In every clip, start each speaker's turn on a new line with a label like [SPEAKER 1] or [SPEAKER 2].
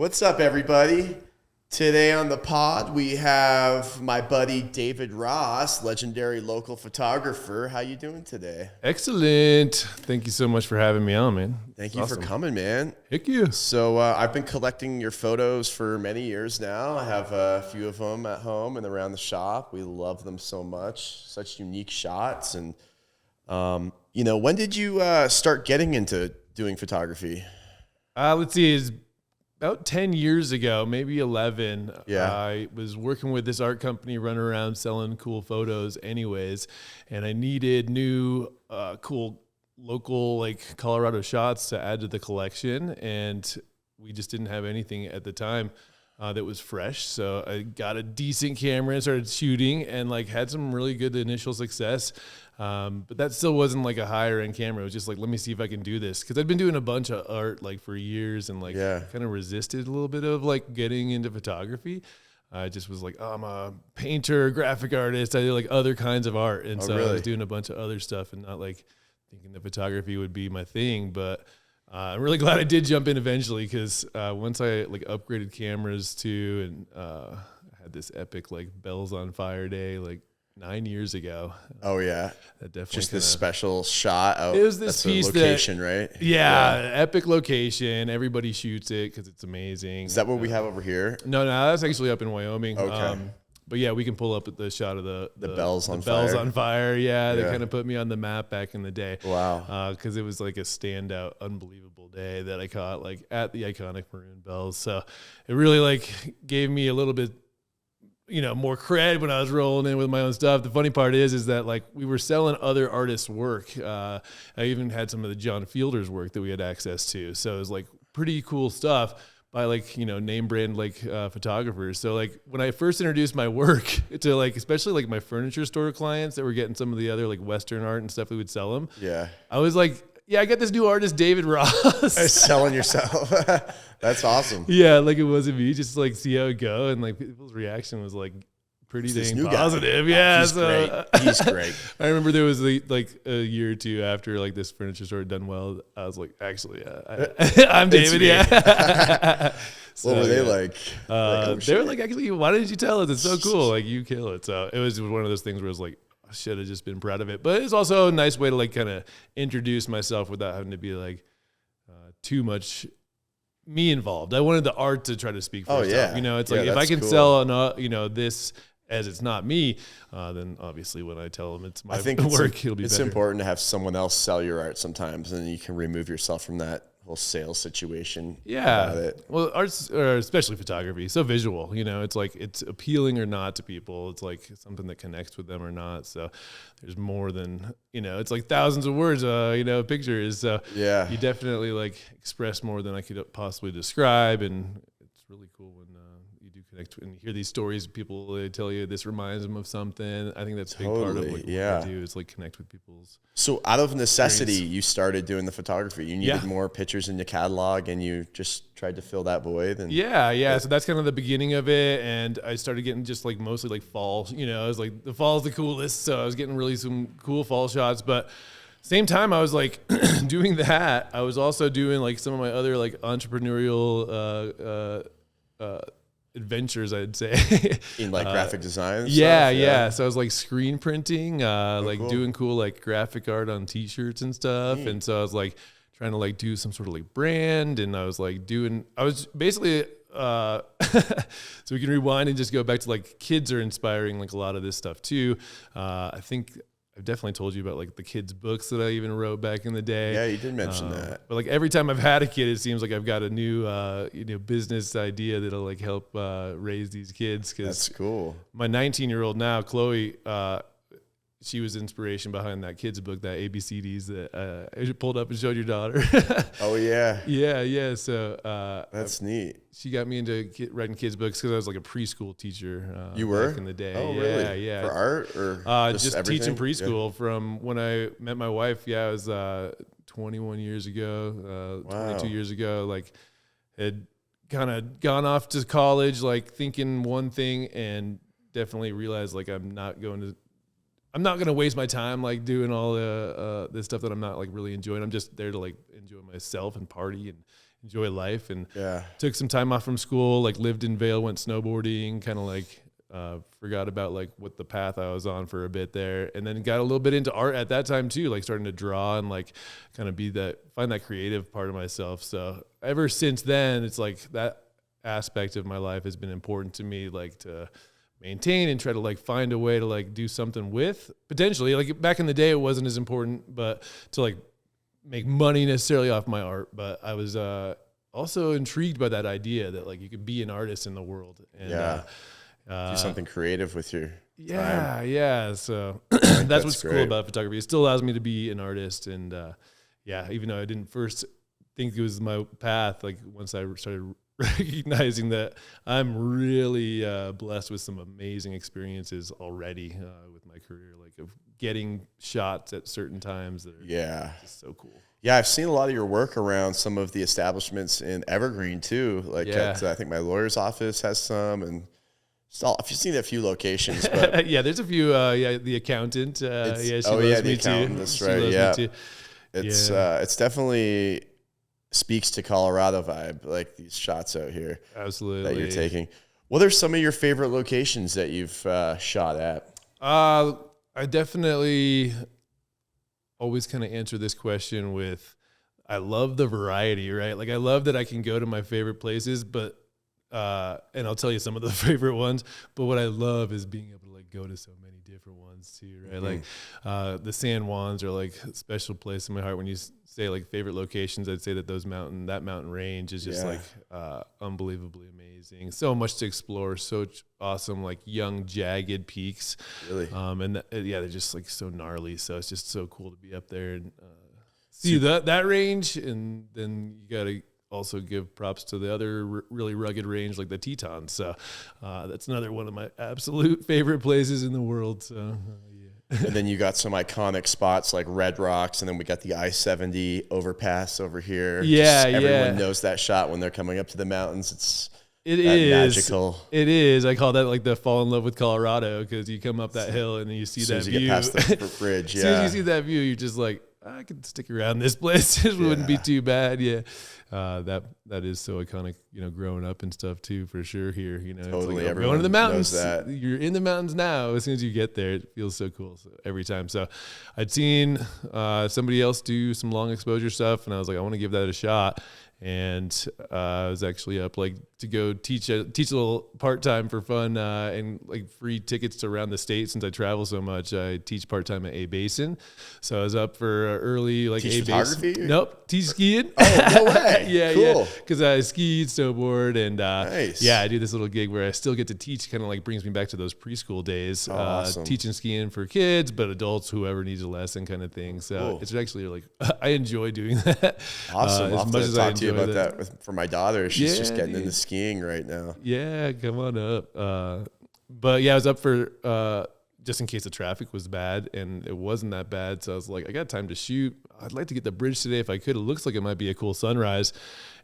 [SPEAKER 1] What's up, everybody? Today on the pod, we have my buddy David Ross, legendary local photographer. How you doing today?
[SPEAKER 2] Excellent. Thank you so much for having me on, man.
[SPEAKER 1] Thank you for coming, man.
[SPEAKER 2] Heck you.
[SPEAKER 1] So I've been collecting your photos for many years now. I have a few of them at home and around the shop. We love them so much. Such unique shots. And, when did you start getting into doing photography?
[SPEAKER 2] Let's see. It's about 10 years ago, maybe 11.
[SPEAKER 1] Yeah.
[SPEAKER 2] I was working with this art company, running around selling cool photos anyways. And I needed new, cool local, like Colorado shots to add to the collection. And we just didn't have anything at the time that was fresh. So I got a decent camera and started shooting and like had some really good initial success. But that still wasn't like a higher end camera. It was just like, let me see if I can do this. Cause I'd been doing a bunch of art like for years and like kind of resisted a little bit of like getting into photography. I just was like, oh, I'm a painter, graphic artist. I do like other kinds of art. And I was doing a bunch of other stuff and not like thinking that photography would be my thing. But I'm really glad I did jump in eventually because once I like upgraded cameras too and I had this epic like Bells on Fire day like 9 years ago.
[SPEAKER 1] Oh yeah,
[SPEAKER 2] that definitely
[SPEAKER 1] just this special shot. Oh,
[SPEAKER 2] it was this piece
[SPEAKER 1] location, right?
[SPEAKER 2] Yeah, epic location. Everybody shoots it because it's amazing.
[SPEAKER 1] Is that what we have over here?
[SPEAKER 2] No, that's actually up in Wyoming.
[SPEAKER 1] Okay.
[SPEAKER 2] But yeah, we can pull up the shot of the
[SPEAKER 1] Bells on
[SPEAKER 2] Bells
[SPEAKER 1] Fire.
[SPEAKER 2] on Fire. Yeah, they kind of put me on the map back in the day.
[SPEAKER 1] Wow.
[SPEAKER 2] Because it was like a standout, unbelievable day that I caught like at the iconic Maroon Bells. So it really like gave me a little bit, more cred when I was rolling in with my own stuff. The funny part is that like we were selling other artists' work. I even had some of the John Fielder's work that we had access to. So it was like pretty cool stuff by like, name brand like photographers. So like when I first introduced my work to like, especially like my furniture store clients that were getting some of the other like Western art and stuff we would sell them.
[SPEAKER 1] Yeah.
[SPEAKER 2] I was like, yeah, I got this new artist, David Ross.
[SPEAKER 1] Selling yourself. That's awesome.
[SPEAKER 2] Yeah, like it wasn't me, just like see how it go. And like people's reaction was like pretty dang positive. Guy. Yeah.
[SPEAKER 1] He's great. He's great.
[SPEAKER 2] I remember there was like a year or two after like this furniture store had done well. I was like, actually, I'm David. Yeah.
[SPEAKER 1] So, what were they like?
[SPEAKER 2] They were like, actually, why didn't you tell us? It's so cool. Like you kill it. So it was one of those things where it was like, I should have just been proud of it. But it's also a nice way to like kind of introduce myself without having to be like too much me involved. I wanted the art to try to speak for itself. It's like if I can sell this as it's not me, then obviously when I tell them it's my work, it'll be better. It's
[SPEAKER 1] important to have someone else sell your art sometimes, and you can remove yourself from that whole sales situation.
[SPEAKER 2] Yeah. Well, arts, especially photography, so visual, it's like it's appealing or not to people. It's like something that connects with them or not. So there's more than, it's like thousands of words, pictures. So you definitely like express more than I could possibly describe. And it's really cool when you do connect and you hear these stories. People they tell you this reminds them of something. I think that's a big part of what I do is like connect with people's.
[SPEAKER 1] So out of necessity, you started doing the photography. You needed more pictures in your catalog, and you just tried to fill that void. And
[SPEAKER 2] So that's kind of the beginning of it. And I started getting just like mostly like fall. I was like the fall's the coolest, so I was getting really some cool fall shots, but. Same time, I was like doing that. I was also doing like some of my other like entrepreneurial adventures, I'd say.
[SPEAKER 1] In like graphic design and
[SPEAKER 2] stuff? So I was like screen printing,
[SPEAKER 1] cool.
[SPEAKER 2] doing cool like graphic art on t-shirts and stuff. And so I was like trying to like do some sort of like brand, and I was basically so we can rewind and just go back to like kids are inspiring like a lot of this stuff too. I think I've definitely told you about like the kids' books that I even wrote back in the day.
[SPEAKER 1] Yeah, you did mention that.
[SPEAKER 2] But like every time I've had a kid, it seems like I've got a new, business idea that'll like help raise these kids.
[SPEAKER 1] That's cool.
[SPEAKER 2] My 19-year-old now, Chloe, she was inspiration behind that kids' book, that ABCDs that I pulled up and showed your daughter.
[SPEAKER 1] Oh yeah.
[SPEAKER 2] Yeah. So
[SPEAKER 1] that's neat.
[SPEAKER 2] She got me into writing kids' books because I was like a preschool teacher.
[SPEAKER 1] You were
[SPEAKER 2] back in the day.
[SPEAKER 1] Oh really?
[SPEAKER 2] Yeah.
[SPEAKER 1] For art or
[SPEAKER 2] just teaching preschool from when I met my wife. Yeah, it was 21 years ago, 22 years ago. Like, had kind of gone off to college, like thinking one thing, and definitely realized like I'm not going to waste my time like doing all the this stuff that I'm not like really enjoying. I'm just there to like enjoy myself and party enjoy life. And
[SPEAKER 1] Yeah.
[SPEAKER 2] took some time off from school, like lived in Vail, went snowboarding, kind of like forgot about like what the path I was on for a bit there, and then got a little bit into art at that time too, like starting to draw and like kind of find that creative part of myself. So ever since then, it's like that aspect of my life has been important to me, like to maintain and try to like find a way to like do something with potentially. Like back in the day, it wasn't as important, but to like make money necessarily off my art. But I was also intrigued by that idea that like you could be an artist in the world and
[SPEAKER 1] do something creative with your time.
[SPEAKER 2] Yeah. So that's what's
[SPEAKER 1] great.
[SPEAKER 2] cool about photography. It still allows me to be an artist. And even though I didn't first think it was my path, like once I started recognizing that I'm really blessed with some amazing experiences already with my career, like of getting shots at certain times that are just so cool.
[SPEAKER 1] Yeah, I've seen a lot of your work around some of the establishments in Evergreen too. Like at, I think my lawyer's office has some, and I've seen a few locations. But
[SPEAKER 2] there's a few. The accountant. She loves
[SPEAKER 1] the
[SPEAKER 2] me
[SPEAKER 1] accountant.
[SPEAKER 2] too.
[SPEAKER 1] That's
[SPEAKER 2] She
[SPEAKER 1] right.
[SPEAKER 2] loves me too.
[SPEAKER 1] It's definitely speaks to Colorado vibe, like these shots out here.
[SPEAKER 2] Absolutely.
[SPEAKER 1] That you're taking. What are some of your favorite locations that you've shot at?
[SPEAKER 2] I definitely always kind of answer this question with, I love the variety, right? Like I love that I can go to my favorite places, but and I'll tell you some of the favorite ones, but what I love is being able to like go to so many different ones too, right? Like the San Juans are like a special place in my heart. When you say like favorite locations, I'd say that that mountain range is just like unbelievably amazing. So much to explore, so awesome, like young jagged peaks.
[SPEAKER 1] Really?
[SPEAKER 2] They're just like so gnarly. So it's just so cool to be up there and see that range. And then you got to also give props to the other really rugged range like the Tetons. So that's another one of my absolute favorite places in the world. So
[SPEAKER 1] And then you got some iconic spots like Red Rocks, and then we got the I-70 overpass over here. Everyone knows that shot when they're coming up to the mountains. It is magical.
[SPEAKER 2] It is. I call that like the fall in love with Colorado, because you come up that hill and then you see that view.
[SPEAKER 1] As soon as you get past the bridge,
[SPEAKER 2] as soon as you see that view, you're just like, I could stick around this place. It wouldn't be too bad. Yeah. That is so iconic, growing up and stuff too, for sure here,
[SPEAKER 1] Totally.
[SPEAKER 2] It's like,
[SPEAKER 1] Everyone
[SPEAKER 2] going to the mountains.
[SPEAKER 1] knows that.
[SPEAKER 2] You're in the mountains now. As soon as you get there, it feels so cool. So every time. So I'd seen somebody else do some long exposure stuff, and I was like, I want to give that a shot. And I was actually up like to go teach a little part-time for fun and like free tickets to around the state. Since I travel so much, I teach part-time at A Basin. So I was up for early like
[SPEAKER 1] teach
[SPEAKER 2] A
[SPEAKER 1] photography?
[SPEAKER 2] Basin. Nope, teach skiing.
[SPEAKER 1] Oh, no way.
[SPEAKER 2] Yeah. Because I skied, snowboard, and
[SPEAKER 1] nice.
[SPEAKER 2] I do this little gig where I still get to teach. Kind of like brings me back to those preschool days.
[SPEAKER 1] Awesome.
[SPEAKER 2] Teaching skiing for kids, but adults, whoever needs a lesson, kind of thing. So It's actually like I enjoy doing that.
[SPEAKER 1] Awesome.
[SPEAKER 2] As much as I enjoy
[SPEAKER 1] about that for my daughter. She's just getting into
[SPEAKER 2] skiing
[SPEAKER 1] skiing right now.
[SPEAKER 2] Yeah, come on up. But I was up for just in case the traffic was bad, and it wasn't that bad. So I was like, I got time to shoot. I'd like to get the bridge today if I could. It looks like it might be a cool sunrise,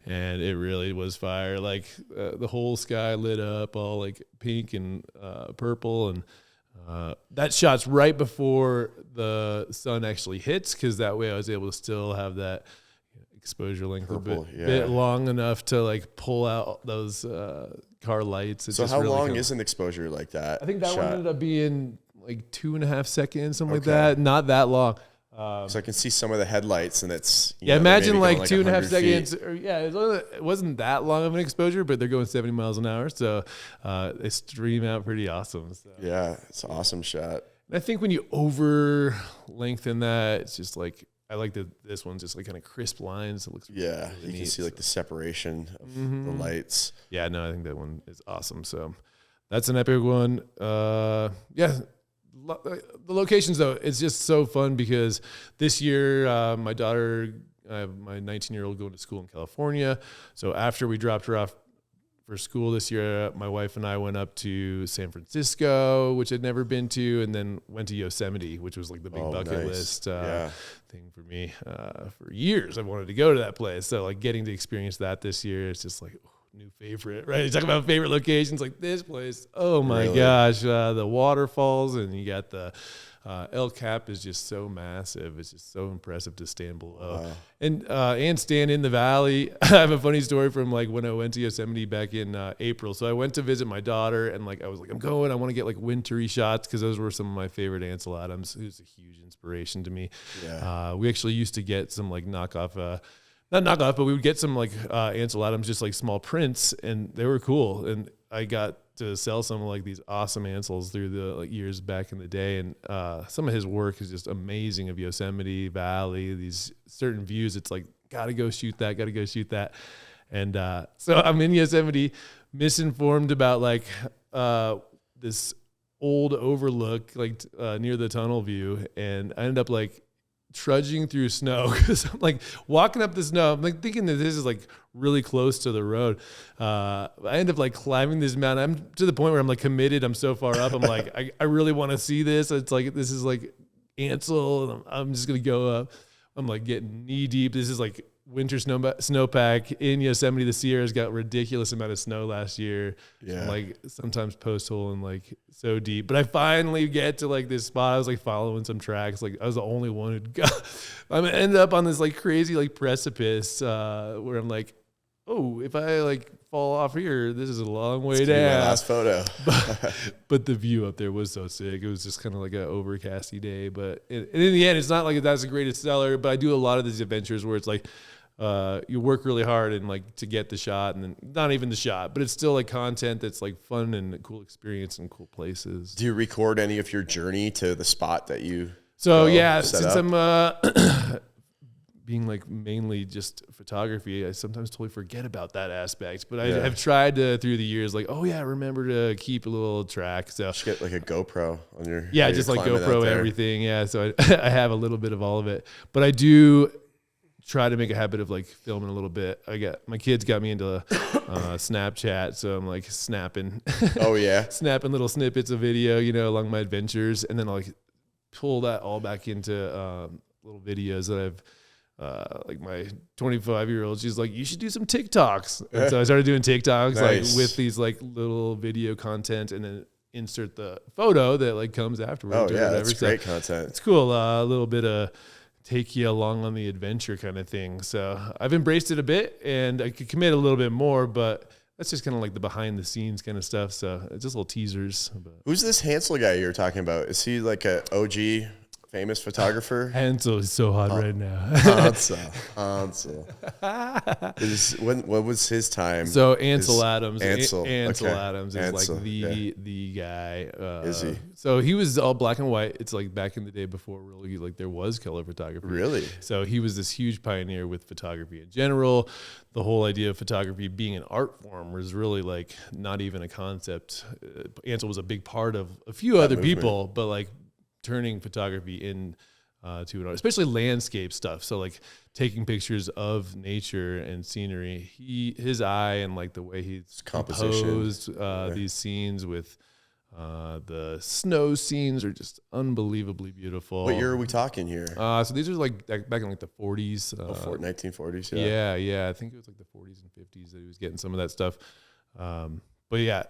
[SPEAKER 2] and it really was fire. Like the whole sky lit up, all like pink and purple, and that shot's right before the sun actually hits, because that way I was able to still have that exposure length
[SPEAKER 1] Purple,
[SPEAKER 2] a bit long enough to like pull out those car lights.
[SPEAKER 1] So how long is an exposure like that?
[SPEAKER 2] I think that one ended up being like 2.5 seconds, something like that. Not that long.
[SPEAKER 1] So I can see some of the headlights, and it's
[SPEAKER 2] imagine like 2.5 seconds. It wasn't that long of an exposure, but they're going 70 miles an hour, so they stream out pretty awesome. So.
[SPEAKER 1] Yeah, it's an awesome shot.
[SPEAKER 2] And I think when you over lengthen that, it's just like, I like this one's just like kind of crisp lines. It looks really
[SPEAKER 1] you
[SPEAKER 2] neat,
[SPEAKER 1] can see like the separation of the lights.
[SPEAKER 2] Yeah, no, I think that one is awesome. So that's an epic one. The locations though, it's just so fun because this year my daughter, I have my 19-year-old going to school in California. So after we dropped her off for school this year, my wife and I went up to San Francisco, which I'd never been to, and then went to Yosemite, which was like the big bucket list thing for me. For years, I've wanted to go to that place. So like getting to experience that this year, it's just like new favorite, right? You talk about favorite locations, like this place. Oh my gosh, the waterfalls, and you got the El Cap is just so massive. It's just so impressive to stand below. Wow. And stand in the valley. I have a funny story from like when I went to Yosemite back in April. So I went to visit my daughter, and like I was like, I want to get like wintry shots because those were some of my favorite Ansel Adams, who's a huge inspiration to me. Yeah. We actually used to get some like knockoff, not knockoff, but we would get some like Ansel Adams, just like small prints, and they were cool. And I got to sell some of like these awesome Ansels through the like, years back in the day. And some of his work is just amazing, of Yosemite Valley, these certain views. It's like, gotta go shoot that. And so I'm in Yosemite, misinformed about like this old overlook like near the tunnel view. And I ended up like trudging through snow because I'm like walking up the snow. I'm like thinking that this is like really close to the road. I end up like climbing this mountain. I'm to the point where I'm like committed. I'm so far up. I'm like, I really want to see this. It's like, this is like Ansel. And I'm just going to go up. I'm like getting knee deep. This is like winter snowpack in Yosemite. The Sierras got ridiculous amount of snow last year. Yeah. I'm like sometimes post hole and like so deep, but I finally get to like this spot. I was like following some tracks. Like I was the only one who'd go. I'm gonna end up on this like crazy like precipice where I'm like, oh, if I like fall off here, this is a long way down.
[SPEAKER 1] My last photo.
[SPEAKER 2] but the view up there was so sick. It was just kind of like an overcasty day. But in the end, it's not like that's the greatest seller. But I do a lot of these adventures where it's like you work really hard and like to get the shot, and then not even the shot, but it's still like content that's like fun and a cool experience and cool places.
[SPEAKER 1] Do you record any of your journey to the spot that you?
[SPEAKER 2] So yeah, since I'm being like mainly just photography, I sometimes totally forget about that aspect. But I have tried to, through the years, like, oh yeah, remember to keep a little track. So
[SPEAKER 1] just get like a GoPro on your
[SPEAKER 2] just like GoPro everything. Yeah, so I have a little bit of all of it, but I do try to make a habit of like filming a little bit. My kids got me into Snapchat, so I'm like snapping.
[SPEAKER 1] Oh yeah,
[SPEAKER 2] snapping little snippets of video, along my adventures, and then I'll like pull that all back into little videos that I've. Like my 25-year-old, she's like, you should do some TikToks. And so I started doing TikToks like with these like little video content, and then insert the photo that like comes afterwards.
[SPEAKER 1] Oh yeah, that's great content.
[SPEAKER 2] It's cool. A little bit of take you along on the adventure kind of thing. So I've embraced it a bit, and I could commit a little bit more, but that's just kind of like the behind the scenes kind of stuff. So it's just little teasers.
[SPEAKER 1] Who's this Hansel guy you were talking about? Is he like a OG famous photographer?
[SPEAKER 2] Ansel is so hot right now.
[SPEAKER 1] Ansel. What was his time?
[SPEAKER 2] So Ansel Adams.
[SPEAKER 1] Ansel
[SPEAKER 2] Adams is like the guy.
[SPEAKER 1] Is he?
[SPEAKER 2] So he was all black and white. It's like back in the day before really like there was color photography.
[SPEAKER 1] Really?
[SPEAKER 2] So he was this huge pioneer with photography in general. The whole idea of photography being an art form was really like not even a concept. Ansel was a big part of a few other people, but like turning photography in to an art, especially landscape stuff. So like taking pictures of nature and scenery. His eye and like the way he's composed these scenes with the snow scenes are just unbelievably beautiful.
[SPEAKER 1] What year are we talking here?
[SPEAKER 2] So these are like back in like the 40s.
[SPEAKER 1] 1940s.
[SPEAKER 2] Yeah. I think it was like the 40s and 50s that he was getting some of that stuff. But yeah.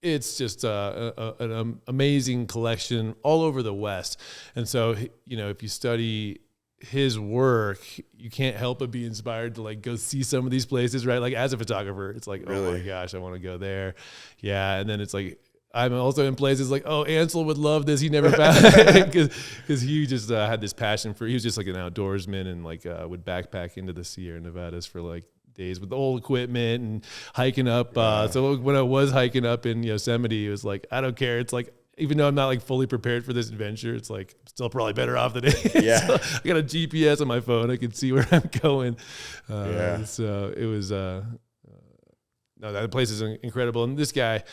[SPEAKER 2] It's just an amazing collection all over the West. And so, if you study his work, you can't help but be inspired to like go see some of these places, right? Like as a photographer, it's like, really? Oh my gosh, I want to go there. Yeah. And then it's like, I'm also in places like, oh, Ansel would love this. He never found because he just had this passion he was just like an outdoorsman and like would backpack into the Sierra Nevadas for like days with the old equipment and hiking up. So when I was hiking up in Yosemite, it was like, I don't care. It's like, even though I'm not like fully prepared for this adventure, it's like I'm still probably better off than it. Yeah. So I got a GPS on my phone. I can see where I'm going. So it was, no, that place is incredible. And this guy,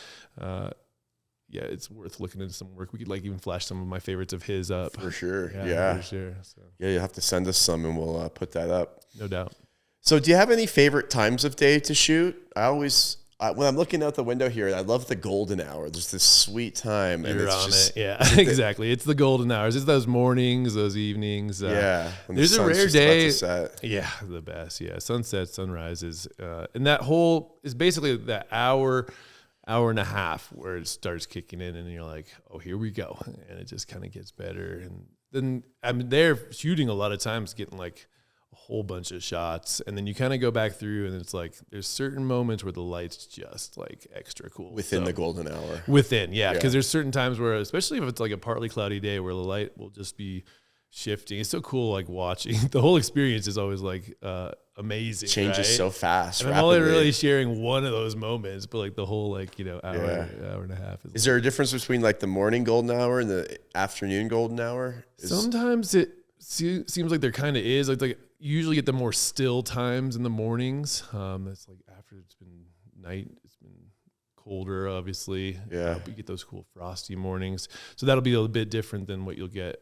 [SPEAKER 2] it's worth looking into some work. We could like even flash some of my favorites of his up.
[SPEAKER 1] For sure. Yeah.
[SPEAKER 2] For sure. So.
[SPEAKER 1] Yeah. You'll have to send us some and we'll put that up.
[SPEAKER 2] No doubt.
[SPEAKER 1] So do you have any favorite times of day to shoot? I always, when I'm looking out the window here, I love the golden hour. There's this sweet time.
[SPEAKER 2] You're on it. Yeah, exactly. It's the golden hours. It's those mornings, those evenings. There's a rare day. Yeah, the best. Yeah, sunset, sunrises. And that whole is basically that hour hour and a half where it starts kicking in, and you're like, oh, here we go, and it just kind of gets better. And then I'm there shooting a lot of times, getting like a whole bunch of shots, and then you kind of go back through, and it's like there's certain moments where the light's just like extra cool
[SPEAKER 1] within the golden hour.
[SPEAKER 2] Yeah, because there's certain times where, especially if it's like a partly cloudy day, where the light will just be shifting. It's so cool, like watching. The whole experience is always like amazing.
[SPEAKER 1] Changes
[SPEAKER 2] right?
[SPEAKER 1] so fast.
[SPEAKER 2] And I'm only really sharing one of those moments, but like the whole like hour and a half.
[SPEAKER 1] Is there a difference between like the morning golden hour and the afternoon golden hour?
[SPEAKER 2] Sometimes it seems like there kind of is. Like you usually get the more still times in the mornings. That's like after it's been night. It's been colder, obviously.
[SPEAKER 1] Yeah.
[SPEAKER 2] But you get those cool frosty mornings. So that'll be a bit different than what you'll get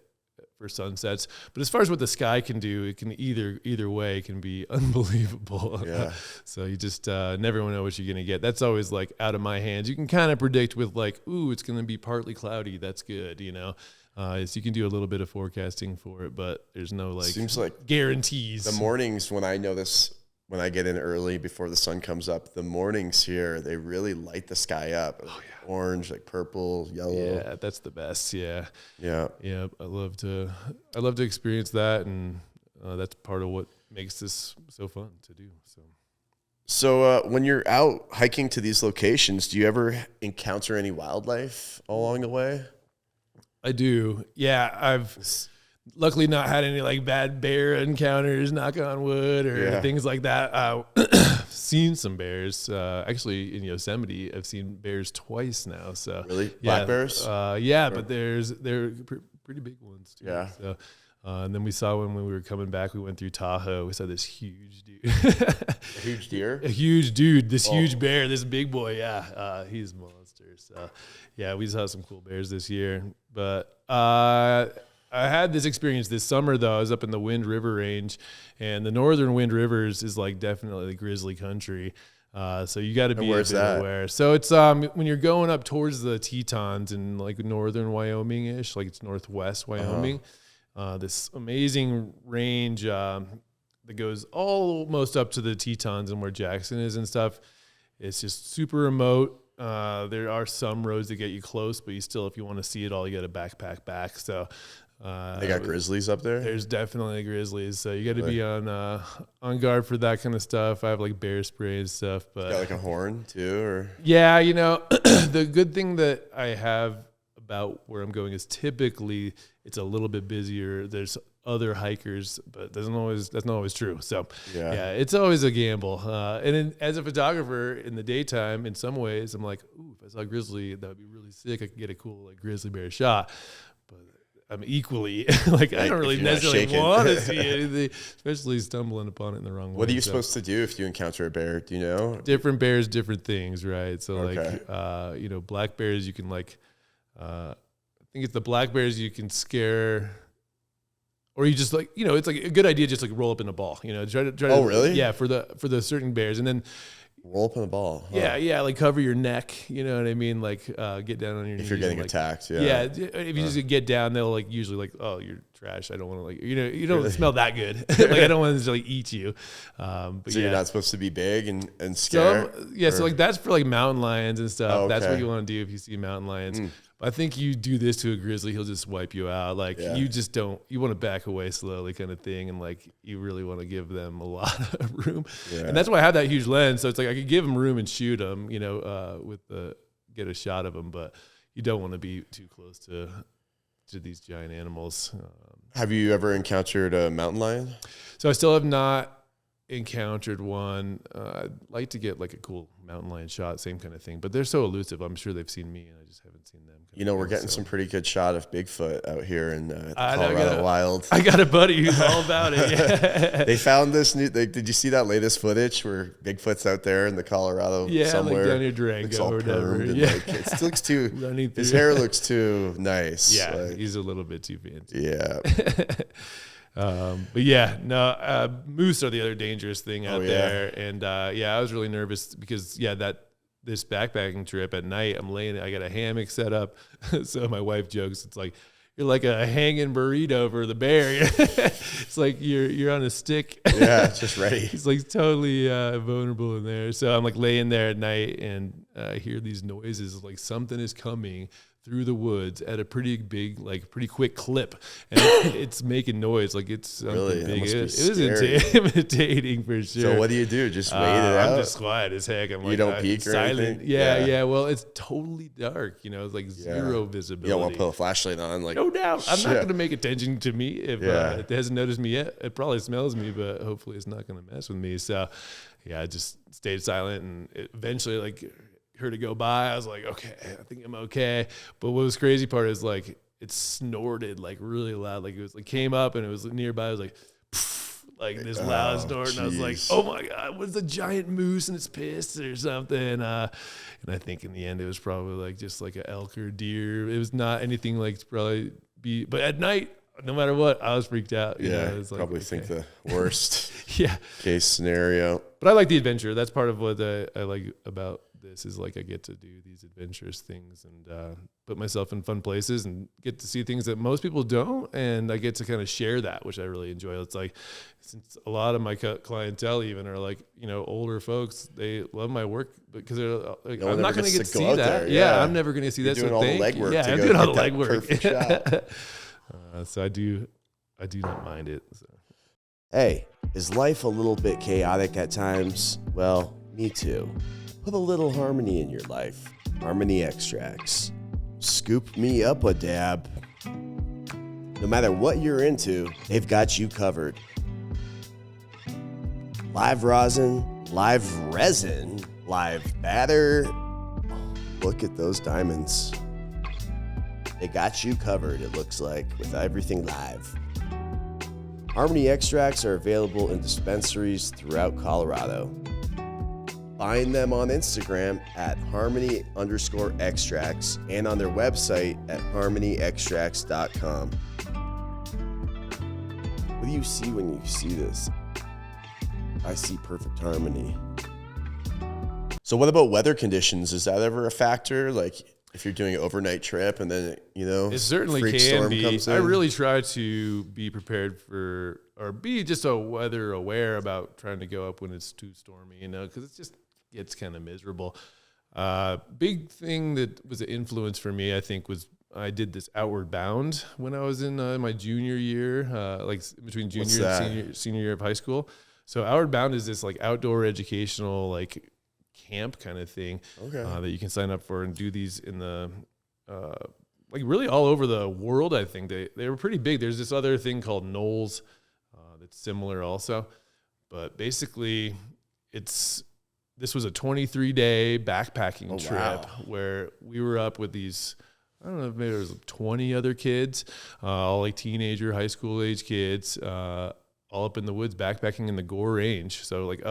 [SPEAKER 2] for sunsets. But as far as what the sky can do, it can either way can be unbelievable.
[SPEAKER 1] Yeah.
[SPEAKER 2] So you just never know what you're going to get. That's always like out of my hands. You can kind of predict with like, ooh, it's going to be partly cloudy. That's good, so you can do a little bit of forecasting for it, but there's no like,
[SPEAKER 1] seems like
[SPEAKER 2] guarantees.
[SPEAKER 1] The mornings when I notice, when I get in early before the sun comes up, the mornings here, they really light the sky up. Oh, yeah. Orange, like purple, yellow.
[SPEAKER 2] Yeah, that's the best. Yeah.
[SPEAKER 1] Yeah.
[SPEAKER 2] Yeah. I love to experience that. And that's part of what makes this so fun to do.
[SPEAKER 1] So when you're out hiking to these locations, do you ever encounter any wildlife along the way?
[SPEAKER 2] I do. Yeah. I've luckily not had any like bad bear encounters, knock on wood, or things like that. Seen some bears. Actually, in Yosemite, I've seen bears twice now. So
[SPEAKER 1] really, black bears?
[SPEAKER 2] But they're pretty big ones too.
[SPEAKER 1] Yeah.
[SPEAKER 2] So, and then we saw when we were coming back, we went through Tahoe. We saw this huge dude.
[SPEAKER 1] A huge deer?
[SPEAKER 2] A huge dude. This huge bear. This big boy. Yeah. He's a monster. So, yeah, we saw some cool bears this year. But I had this experience this summer, though. I was up in the Wind River Range, and the northern Wind Rivers is like definitely the grizzly country. So you got to be a bit aware. So it's when you're going up towards the Tetons in like northern Wyoming-ish, like it's northwest Wyoming, this amazing range that goes almost up to the Tetons and where Jackson is and stuff. It's just super remote. There are some roads that get you close, but you still, if you want to see it all, you got to backpack back. So
[SPEAKER 1] they got grizzlies up there?
[SPEAKER 2] There's definitely grizzlies. So you got to be on guard for that kind of stuff. I have like bear spray and stuff. But
[SPEAKER 1] you got like a horn too, or?
[SPEAKER 2] Yeah, the good thing that I have about where I'm going is typically it's a little bit busier. There's other hikers, but that's not always true. So yeah, it's always a gamble. As a photographer in the daytime, in some ways, I'm like, ooh, if I saw a grizzly, that would be really sick. I could get a cool like grizzly bear shot. But I'm equally like I don't really necessarily want to see anything, especially stumbling upon it in the wrong way.
[SPEAKER 1] What are you supposed to do if you encounter a bear? Do you know?
[SPEAKER 2] Different bears, different things, right? So like black bears, you can like I think it's the black bears you can scare. Or you just like, it's like a good idea just like roll up in a ball, try to
[SPEAKER 1] Oh, really?
[SPEAKER 2] Yeah, for the certain bears. And then
[SPEAKER 1] roll up in a ball.
[SPEAKER 2] Huh? Yeah, like cover your neck, you know what I mean? Like get down on your knees.
[SPEAKER 1] If you're getting
[SPEAKER 2] like,
[SPEAKER 1] attacked, yeah.
[SPEAKER 2] Yeah, if you just get down, they'll like usually like, oh, you're trash. I don't want to like, you don't smell that good. Like I don't want to like eat you. But
[SPEAKER 1] so you're not supposed to be big and scare?
[SPEAKER 2] So like that's for like mountain lions and stuff.
[SPEAKER 1] Oh, okay.
[SPEAKER 2] That's what you want to do if you see mountain lions. I think you do this to a grizzly, he'll just wipe you out. Like you just you want to back away slowly kind of thing. And like, you really want to give them a lot of room. Yeah. And that's why I have that huge lens. So it's like, I could give them room and shoot them, get a shot of them, but you don't want to be too close to these giant animals.
[SPEAKER 1] Have you ever encountered a mountain lion?
[SPEAKER 2] So I still have not encountered one. I'd like to get like a cool mountain lion shot, same kind of thing, but they're so elusive. I'm sure they've seen me and I just haven't seen them.
[SPEAKER 1] We're getting some pretty good shot of Bigfoot out here in the Colorado wild.
[SPEAKER 2] I got a buddy who's all about it. Yeah.
[SPEAKER 1] They found this new, did you see that latest footage where Bigfoot's out there in the Colorado somewhere?
[SPEAKER 2] Like down near Durango or whatever.
[SPEAKER 1] It still looks too, his hair looks too nice.
[SPEAKER 2] Yeah,
[SPEAKER 1] like,
[SPEAKER 2] he's a little bit too fancy.
[SPEAKER 1] Yeah.
[SPEAKER 2] But yeah, no, moose are the other dangerous thing out there. And I was really nervous because this backpacking trip at night, I got a hammock set up. So my wife jokes, it's like, like a hanging burrito for the bear. It's like you're on a stick.
[SPEAKER 1] Yeah, it's just ready.
[SPEAKER 2] He's like totally vulnerable in there. So I'm like laying there at night and I hear these noises, like something is coming through the woods at a pretty big, like pretty quick clip, and it's making noise like it's something
[SPEAKER 1] Really?
[SPEAKER 2] big.
[SPEAKER 1] That
[SPEAKER 2] It
[SPEAKER 1] must
[SPEAKER 2] was
[SPEAKER 1] be scary.
[SPEAKER 2] intimidating for sure.
[SPEAKER 1] So what do you do? Just wait it out?
[SPEAKER 2] I'm just quiet as heck. I'm
[SPEAKER 1] You
[SPEAKER 2] like,
[SPEAKER 1] don't peek or
[SPEAKER 2] silent.
[SPEAKER 1] anything?
[SPEAKER 2] Yeah,
[SPEAKER 1] Yeah.
[SPEAKER 2] yeah. Well, it's totally dark. It's like zero
[SPEAKER 1] You
[SPEAKER 2] visibility.
[SPEAKER 1] don't want to put a flashlight on. Like,
[SPEAKER 2] No doubt. I'm not
[SPEAKER 1] shit.
[SPEAKER 2] going to make attention to me if
[SPEAKER 1] Yeah.
[SPEAKER 2] it hasn't noticed me yet. It probably smells me, but hopefully it's not going to mess with me. So, yeah, I just stayed silent, and eventually, like, heard it go by. I was like, okay, I think I'm okay. But what was crazy part is like it snorted like really loud. Like it was like came up and it was nearby. I was like, like this loud snort, and I was like,
[SPEAKER 1] jeez.
[SPEAKER 2] oh my god, what's a giant moose and it's pissed or something? And I think in the end it was probably like just like an elk or deer. It was not anything like to probably be. But at night, no matter what, I was freaked out. You know?
[SPEAKER 1] yeah,
[SPEAKER 2] It was like,
[SPEAKER 1] probably think the worst
[SPEAKER 2] yeah.
[SPEAKER 1] case scenario.
[SPEAKER 2] But I like the adventure. That's part of what I like about this is like I get to do these adventurous things and put myself in fun places and get to see things that most people don't. And I get to kind of share that, which I really enjoy. It's like, since a lot of my clientele even are like, older folks, they love my work because they're like,
[SPEAKER 1] No one
[SPEAKER 2] I'm not
[SPEAKER 1] ever
[SPEAKER 2] going to
[SPEAKER 1] gets
[SPEAKER 2] get
[SPEAKER 1] to
[SPEAKER 2] to
[SPEAKER 1] go
[SPEAKER 2] see
[SPEAKER 1] out
[SPEAKER 2] that.
[SPEAKER 1] there,
[SPEAKER 2] Yeah,
[SPEAKER 1] yeah.
[SPEAKER 2] I'm never going to see
[SPEAKER 1] You're
[SPEAKER 2] that.
[SPEAKER 1] doing
[SPEAKER 2] So
[SPEAKER 1] all the
[SPEAKER 2] thank you.
[SPEAKER 1] legwork
[SPEAKER 2] Yeah,
[SPEAKER 1] to
[SPEAKER 2] I'm
[SPEAKER 1] go
[SPEAKER 2] doing all the
[SPEAKER 1] get that perfect
[SPEAKER 2] legwork. So I do not mind it. So.
[SPEAKER 1] Hey, is life a little bit chaotic at times? Well, me too. Put a little harmony in your life. Harmony Extracts. Scoop me up a dab. No matter what you're into, they've got you covered. Live rosin, live resin, live batter. Look at those diamonds. They got you covered, it looks like, with everything live. Harmony Extracts are available in dispensaries throughout Colorado. Find them on Instagram at harmony_extracts and on their website at harmonyextracts.com. What do you see when you see this? I see perfect harmony. So what about weather conditions? Is that ever a factor? Like if you're doing an overnight trip and then,
[SPEAKER 2] It certainly
[SPEAKER 1] freak
[SPEAKER 2] can
[SPEAKER 1] storm
[SPEAKER 2] be.
[SPEAKER 1] comes in?
[SPEAKER 2] I really try to be prepared for, or be just a weather aware about trying to go up when it's too stormy, because it's just gets kind of miserable. Big thing that was an influence for me, I think, was I did this Outward Bound when I was in my junior year, like between junior and senior year of high school. So Outward Bound is this like outdoor educational like camp kind of thing that you can sign up for and do these in the like really all over the world. I think they were pretty big. There's this other thing called Knowles that's similar also, but basically this was a 23-day backpacking trip where we were up with these, I don't know, maybe there was 20 other kids, all like teenager, high school age kids, all up in the woods backpacking in the Gore Range. So like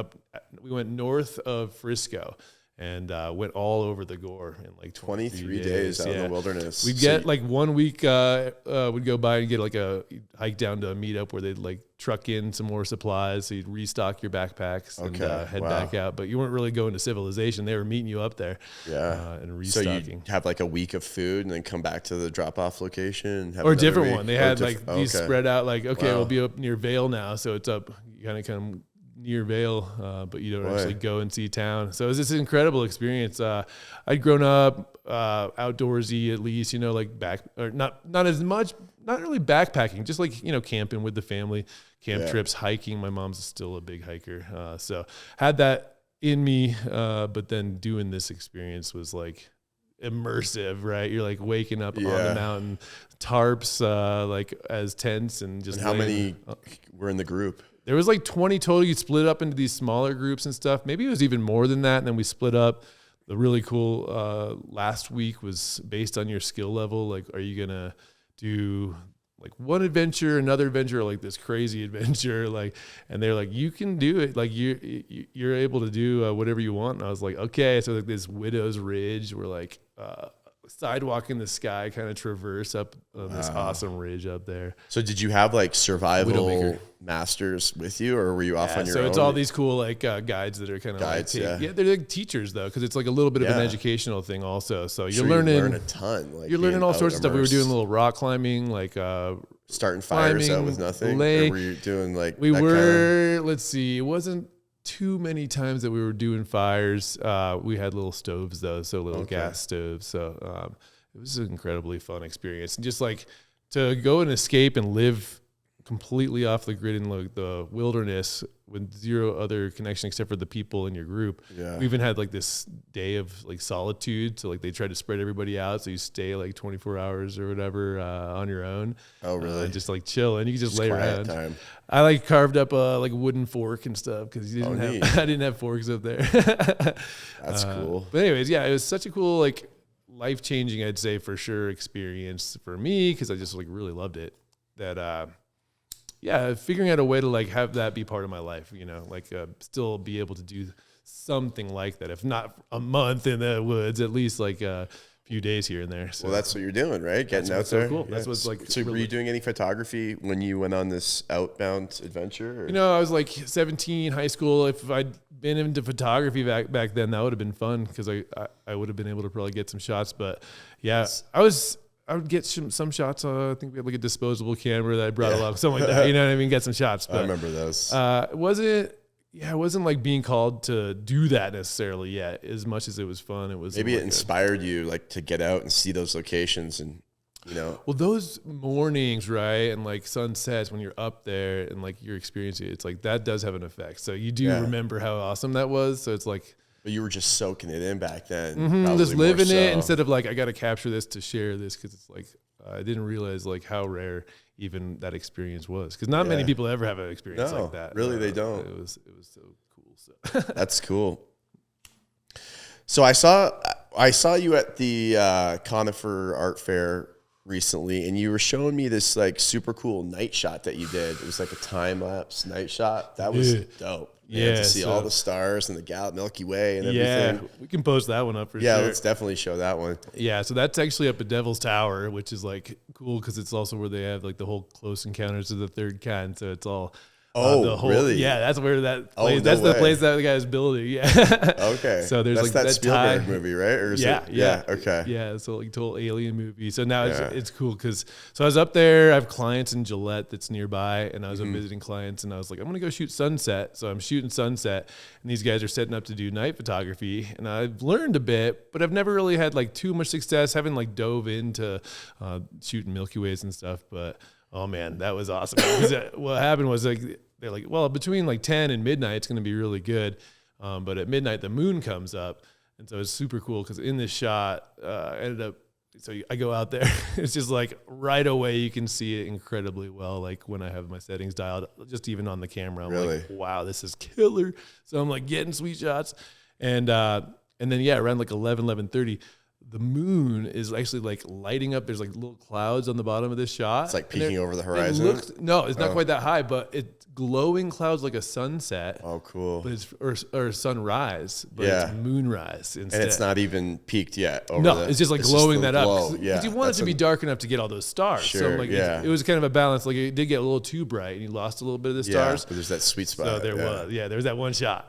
[SPEAKER 2] we went north of Frisco and went all over the Gore in like
[SPEAKER 1] 23 days out in the wilderness.
[SPEAKER 2] We'd get like 1 week, we'd go by and get like a hike down to a meetup where they'd like truck in some more supplies. So you'd restock your backpacks and head back out. But you weren't really going to civilization. They were meeting you up there and restocking.
[SPEAKER 1] So you have like a week of food and then come back to the drop-off location? And have
[SPEAKER 2] or a
[SPEAKER 1] another
[SPEAKER 2] different
[SPEAKER 1] week?
[SPEAKER 2] one. They had like these spread out like, okay, we'll be up near Vail now. So it's up, you kind of come near Vail, but you don't actually go and see town. So it was this incredible experience. I'd grown up outdoorsy, at least, like not as much, not really backpacking, just like, camping with the family, trips, hiking. My mom's still a big hiker. So had that in me. But then doing this experience was like immersive, right? You're like waking up on the mountain, tarps, like as tents and just.
[SPEAKER 1] And how many were in the group?
[SPEAKER 2] There was like 20 total. You split up into these smaller groups and stuff. Maybe it was even more than that. And then we split up. The really cool last week was based on your skill level. Like, are you going to do like one adventure, another adventure, or like this crazy adventure? Like, and they're like, you can do it. Like you're able to do whatever you want. And I was like, okay. So like this Widow's Ridge, we're like sidewalk in the sky kind of traverse up on this awesome ridge up there.
[SPEAKER 1] So did you have like survival
[SPEAKER 2] Widowmaker.
[SPEAKER 1] masters with you, or were you off on your
[SPEAKER 2] so
[SPEAKER 1] own?
[SPEAKER 2] it's all these cool like guides that are kind of
[SPEAKER 1] Guides,
[SPEAKER 2] like
[SPEAKER 1] yeah.
[SPEAKER 2] they're like teachers though, because it's like a little bit of an
[SPEAKER 1] Yeah.
[SPEAKER 2] educational thing also. So you're
[SPEAKER 1] Sure,
[SPEAKER 2] learning
[SPEAKER 1] you learn a ton. Like
[SPEAKER 2] you're learning
[SPEAKER 1] being
[SPEAKER 2] all
[SPEAKER 1] out
[SPEAKER 2] sorts of stuff. We were doing a
[SPEAKER 1] immersed.
[SPEAKER 2] little rock climbing, like
[SPEAKER 1] Starting fires out
[SPEAKER 2] climbing,
[SPEAKER 1] with nothing.
[SPEAKER 2] belay.
[SPEAKER 1] Or were you doing like
[SPEAKER 2] we
[SPEAKER 1] that
[SPEAKER 2] were. Let's see, it wasn't too many times that we were doing fires. We had little stoves though, so little gas stoves. So it was an incredibly fun experience, and just like to go and escape and live completely off the grid in like the wilderness with zero other connection except for the people in your group.
[SPEAKER 1] Yeah.
[SPEAKER 2] We even had like this day of like solitude. So like they tried to spread everybody out. So you stay like 24 hours or whatever on your own.
[SPEAKER 1] Oh, really?
[SPEAKER 2] Just like chill. And you can just lay
[SPEAKER 1] quiet
[SPEAKER 2] around.
[SPEAKER 1] time.
[SPEAKER 2] I like carved up a like wooden fork and stuff because you didn't
[SPEAKER 1] neat.
[SPEAKER 2] have I didn't have forks up there.
[SPEAKER 1] That's cool.
[SPEAKER 2] But anyways, yeah, it was such a cool like life-changing, I'd say for sure, experience for me because I just like really loved it. That yeah, figuring out a way to like have that be part of my life, you know, like still be able to do something like that, if not a month in the woods, at least like a few days here and there. So
[SPEAKER 1] Well, that's what you're doing, right? Getting out
[SPEAKER 2] what's so
[SPEAKER 1] there.
[SPEAKER 2] cool. That's what's like
[SPEAKER 1] So were
[SPEAKER 2] really-
[SPEAKER 1] you doing any photography when you went on this outbound adventure? Or?
[SPEAKER 2] You know, I was like 17, high school. If I'd been into photography back then, that would have been fun because I would have been able to probably get some shots. But yeah, I would get some shots. I think we had like a disposable camera that I brought along, something like that. You know what I mean? Get some shots. But,
[SPEAKER 1] I remember those.
[SPEAKER 2] it wasn't like being called to do that necessarily yet. As much as it was fun, it was
[SPEAKER 1] Maybe it
[SPEAKER 2] like
[SPEAKER 1] inspired you like to get out and see those locations and, you know.
[SPEAKER 2] well, those mornings, right, and like sunsets when you're up there and like you're experiencing it, it's like that does have an effect. So you do remember how awesome that was. So it's like,
[SPEAKER 1] But you were just soaking it in back then.
[SPEAKER 2] just
[SPEAKER 1] more
[SPEAKER 2] living
[SPEAKER 1] so.
[SPEAKER 2] it instead of like I got to capture this to share this because it's like I didn't realize like how rare even that experience was because not many people ever have an experience
[SPEAKER 1] No,
[SPEAKER 2] like that.
[SPEAKER 1] really, they don't.
[SPEAKER 2] It was so cool. So
[SPEAKER 1] That's cool. So I saw you at the Conifer Art Fair recently, and you were showing me this like super cool night shot that you did. It was like a time lapse night shot. That was dope.
[SPEAKER 2] Yeah,
[SPEAKER 1] to see
[SPEAKER 2] so-
[SPEAKER 1] all the stars and the Milky Way and
[SPEAKER 2] yeah,
[SPEAKER 1] everything.
[SPEAKER 2] we can post that one up for
[SPEAKER 1] Yeah,
[SPEAKER 2] sure.
[SPEAKER 1] let's definitely show that one.
[SPEAKER 2] Yeah, so that's actually up at Devil's Tower, which is like cool because it's also where they have like the whole Close Encounters of the Third Kind. So it's all the whole,
[SPEAKER 1] really?
[SPEAKER 2] Yeah, that's where that
[SPEAKER 1] Oh,
[SPEAKER 2] place.
[SPEAKER 1] no
[SPEAKER 2] That's the
[SPEAKER 1] way.
[SPEAKER 2] place that the guy's building. Yeah.
[SPEAKER 1] Okay.
[SPEAKER 2] So there's
[SPEAKER 1] That's
[SPEAKER 2] like
[SPEAKER 1] that
[SPEAKER 2] that
[SPEAKER 1] Spielberg
[SPEAKER 2] tie-
[SPEAKER 1] movie, right? Or is
[SPEAKER 2] Yeah,
[SPEAKER 1] it?
[SPEAKER 2] yeah,
[SPEAKER 1] Okay.
[SPEAKER 2] Yeah, so like total alien movie. So now
[SPEAKER 1] Yeah.
[SPEAKER 2] it's cool because I was up there. I have clients in Gillette that's nearby, and I was
[SPEAKER 1] Mm-hmm.
[SPEAKER 2] visiting clients, and I was like, I'm gonna go shoot sunset. So I'm shooting sunset, and these guys are setting up to do night photography, and I've learned a bit, but I've never really had like too much success. Haven't like dove into shooting Milky Ways and stuff, but oh man, that was awesome. Because what happened was like they're like, well, between like 10 and midnight, it's gonna be really good. But at midnight, the moon comes up. And so it's super cool because in this shot, I ended up, so I go out there. It's just like right away, you can see it incredibly well. Like when I have my settings dialed, just even on the camera, I'm
[SPEAKER 1] Really?
[SPEAKER 2] like, wow, this is killer. So I'm like getting sweet shots. And then, yeah, around like 11:30, the moon is actually like lighting up. There's like little clouds on the bottom of this shot.
[SPEAKER 1] It's like
[SPEAKER 2] And
[SPEAKER 1] peeking over the horizon.
[SPEAKER 2] No, it's not quite that high, but it's glowing clouds like a sunset.
[SPEAKER 1] Oh, cool.
[SPEAKER 2] But it's or sunrise, but
[SPEAKER 1] Yeah.
[SPEAKER 2] it's moonrise instead.
[SPEAKER 1] And it's not even peaked yet.
[SPEAKER 2] No, it's just like glowing
[SPEAKER 1] the
[SPEAKER 2] that
[SPEAKER 1] glow.
[SPEAKER 2] up.
[SPEAKER 1] Yeah,
[SPEAKER 2] Because you want it
[SPEAKER 1] that's
[SPEAKER 2] to be dark enough to get all those stars. So
[SPEAKER 1] Sure,
[SPEAKER 2] like
[SPEAKER 1] yeah.
[SPEAKER 2] it was kind of a balance. Like it did get a little too bright, and you lost a little bit of the
[SPEAKER 1] Yeah,
[SPEAKER 2] stars.
[SPEAKER 1] but there's that sweet spot.
[SPEAKER 2] So there
[SPEAKER 1] yeah.
[SPEAKER 2] was that one shot.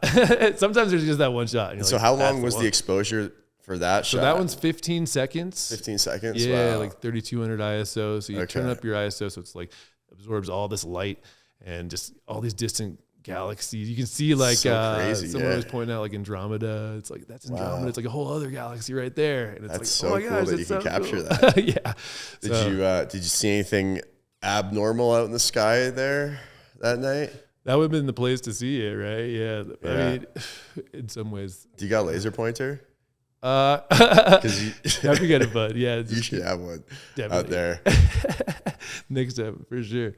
[SPEAKER 2] Sometimes there's just that one shot. and you're
[SPEAKER 1] So
[SPEAKER 2] like,
[SPEAKER 1] how
[SPEAKER 2] that's
[SPEAKER 1] long was the
[SPEAKER 2] one.
[SPEAKER 1] exposure for that shot?
[SPEAKER 2] So that one's 15 seconds.
[SPEAKER 1] 15 seconds?
[SPEAKER 2] Yeah,
[SPEAKER 1] Wow.
[SPEAKER 2] like 3200 ISO. So you turn
[SPEAKER 1] Okay.
[SPEAKER 2] up your ISO, so it's like absorbs all this light and just all these distant galaxies. You can see like
[SPEAKER 1] So crazy,
[SPEAKER 2] someone
[SPEAKER 1] yeah.
[SPEAKER 2] was pointing out like Andromeda. It's like that's Andromeda.
[SPEAKER 1] Wow.
[SPEAKER 2] It's like a whole other galaxy right there. And it's
[SPEAKER 1] That's
[SPEAKER 2] like,
[SPEAKER 1] so
[SPEAKER 2] oh my
[SPEAKER 1] cool
[SPEAKER 2] gosh,
[SPEAKER 1] that
[SPEAKER 2] that's
[SPEAKER 1] you can
[SPEAKER 2] so
[SPEAKER 1] capture
[SPEAKER 2] cool.
[SPEAKER 1] that.
[SPEAKER 2] Yeah.
[SPEAKER 1] Did you see anything abnormal out in the sky there that night?
[SPEAKER 2] That would have been the place to see it, right? Yeah. I
[SPEAKER 1] Yeah.
[SPEAKER 2] mean, in some ways.
[SPEAKER 1] Do you got a laser pointer?
[SPEAKER 2] That'd
[SPEAKER 1] Because
[SPEAKER 2] be kind of fun. Yeah.
[SPEAKER 1] you should have one
[SPEAKER 2] Definitely.
[SPEAKER 1] out there.
[SPEAKER 2] Next time, for sure.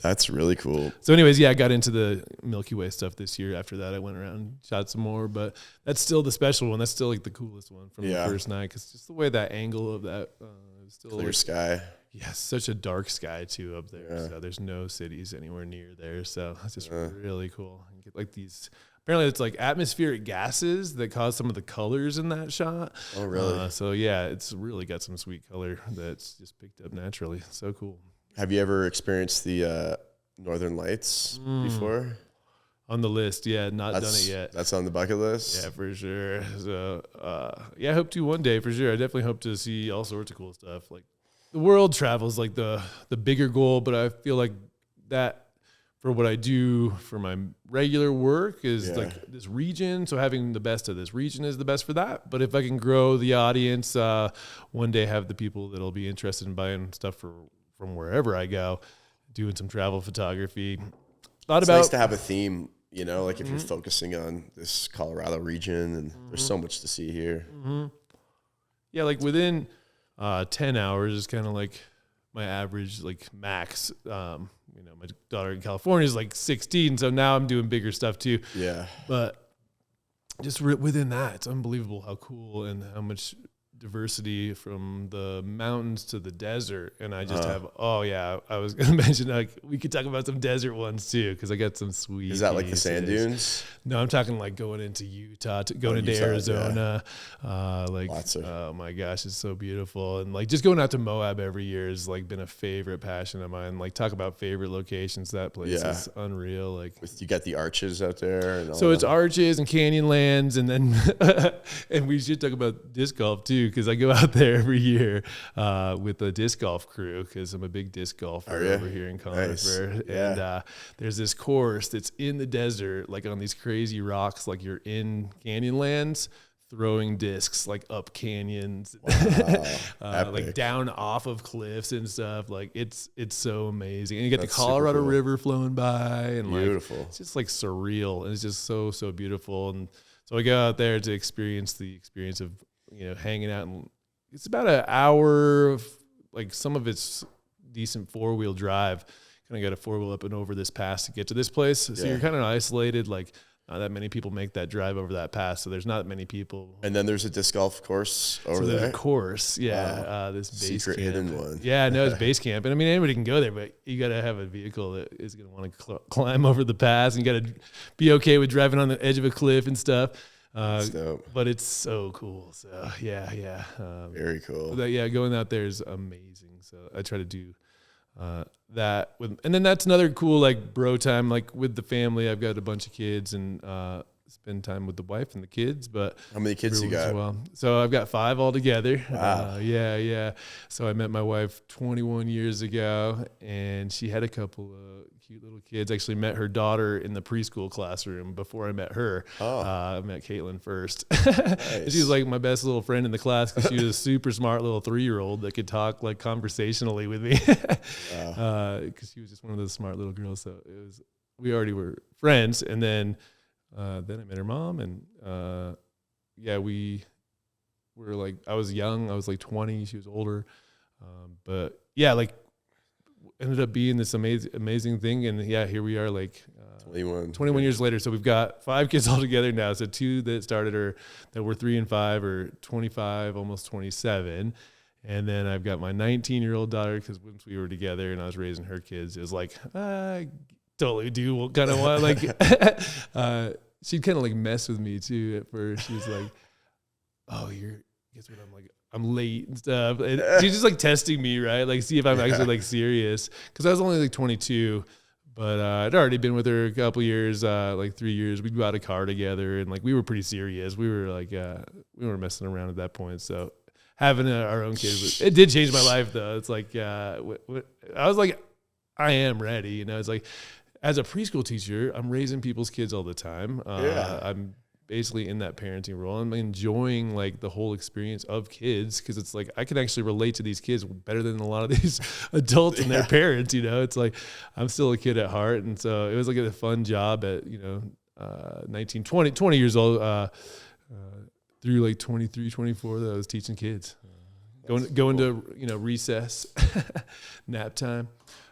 [SPEAKER 1] That's really cool.
[SPEAKER 2] So anyways, yeah, I got into the Milky Way stuff this year. After that, I went around and shot some more, but that's still the special one. That's still like the coolest one from
[SPEAKER 1] Yeah.
[SPEAKER 2] the first night because just the way that angle of that is still
[SPEAKER 1] Clear
[SPEAKER 2] like,
[SPEAKER 1] sky.
[SPEAKER 2] yeah, such a dark sky too up there.
[SPEAKER 1] Yeah.
[SPEAKER 2] So there's no cities anywhere near there. So it's just really cool. You get like these apparently it's like atmospheric gases that cause some of the colors in that shot.
[SPEAKER 1] Oh, really?
[SPEAKER 2] So yeah, it's really got some sweet color that's just picked up naturally. So cool.
[SPEAKER 1] Have you ever experienced the Northern Lights before?
[SPEAKER 2] On the list, yeah, not done it yet.
[SPEAKER 1] That's on the bucket list?
[SPEAKER 2] Yeah, for sure. So, yeah, I hope to one day, for sure. I definitely hope to see all sorts of cool stuff. Like, the world travel is like the bigger goal, but I feel like that for what I do for my regular work is like this region. So having the best of this region is the best for that. But if I can grow the audience, one day have the people that'll be interested in buying stuff from wherever I go, doing some travel photography. It's
[SPEAKER 1] nice to have a theme, you know, like if you're focusing on this Colorado region, and there's so much to see here.
[SPEAKER 2] Yeah, like within 10 hours is kind of like my average, like max. You know, my daughter in California is like 16, so now I'm doing bigger stuff too.
[SPEAKER 1] Yeah.
[SPEAKER 2] But just within that, it's unbelievable how cool and how much diversity from the mountains to the desert. And I just have, I was going to mention, like, we could talk about some desert ones too, because I got some sweet.
[SPEAKER 1] Is that like the sand dunes?
[SPEAKER 2] No, I'm talking like going into Utah, going into Arizona.
[SPEAKER 1] Yeah.
[SPEAKER 2] Oh my gosh, it's so beautiful. And like just going out to Moab every year has like been a favorite passion of mine. Like talk about favorite locations. That place is unreal. Like
[SPEAKER 1] you got the arches out there. And all
[SPEAKER 2] so it's arches and canyon lands. And then, and we should talk about disc golf too, because I go out there every year with the disc golf crew, because I'm a big disc golfer over here in Conifer.
[SPEAKER 1] Nice. Yeah.
[SPEAKER 2] And there's this course that's in the desert, like on these crazy rocks, like you're in canyon lands, throwing discs like up canyons, like down off of cliffs and stuff. Like it's so amazing. And you get the Colorado River flowing by, and
[SPEAKER 1] beautiful.
[SPEAKER 2] Like it's just like surreal, and it's just so beautiful. And so I go out there to experience the experience of, you know, hanging out, and it's about an hour of, like, some of it's decent 4-wheel drive. Kind of got a 4-wheel up and over this pass to get to this place. So you're kind of isolated. Like, not that many people make that drive over that pass, so there's not many people.
[SPEAKER 1] And then there's a disc golf course over there.
[SPEAKER 2] There's a course, this base
[SPEAKER 1] secret
[SPEAKER 2] camp.
[SPEAKER 1] hidden one.
[SPEAKER 2] Yeah, no, it's base camp, and I mean anybody can go there, but you got to have a vehicle that is going to want to climb over the pass, and you got to be okay with driving on the edge of a cliff and stuff. But it's so cool. So
[SPEAKER 1] very cool.
[SPEAKER 2] Going out there is amazing. So I try to do that with, and then that's another cool like bro time, like with the family. I've got a bunch of kids, and spend time with the wife and the kids. But
[SPEAKER 1] how many kids you got?
[SPEAKER 2] Well, so I've got 5 altogether.
[SPEAKER 1] Wow.
[SPEAKER 2] So I met my wife 21 years ago, and she had a couple of cute little kids. Actually met her daughter in the preschool classroom before I met her. I met Caitlin first. Nice. She was like my best little friend in the class, because she was a super smart little 3-year-old that could talk like conversationally with me. Because she was just one of those smart little girls. So we already were friends, and then I met her mom, and we were like, I was young, I was like 20, she was older, but like ended up being this amazing thing, and here we are, like 21 years later. So we've got 5 kids all together now. So 2 that started that were 3 and 5 are 25, almost 27. And then I've got my 19-year-old daughter, because once we were together and I was raising her kids, it was like, totally do kind of want, like, she'd kind of like mess with me too at first. She was like, oh, guess what? I'm like, I'm late and stuff. And she's just like testing me, right? Like, see if I'm actually like serious. Because I was only like 22, but I'd already been with her a couple years, like 3 years. We bought a car together, and like we were pretty serious. We were like, we weren't messing around at that point. So having our own kids, it did change my life though. It's like, I was like, I am ready. You know, it's like, as a preschool teacher, I'm raising people's kids all the time. I'm basically in that parenting role. I'm enjoying like the whole experience of kids, because it's like I can actually relate to these kids better than a lot of these adults and their parents. You know, it's like I'm still a kid at heart, and so it was like a fun job at 19, 20 years old through like 23, 24 that I was teaching kids, going to recess, nap time.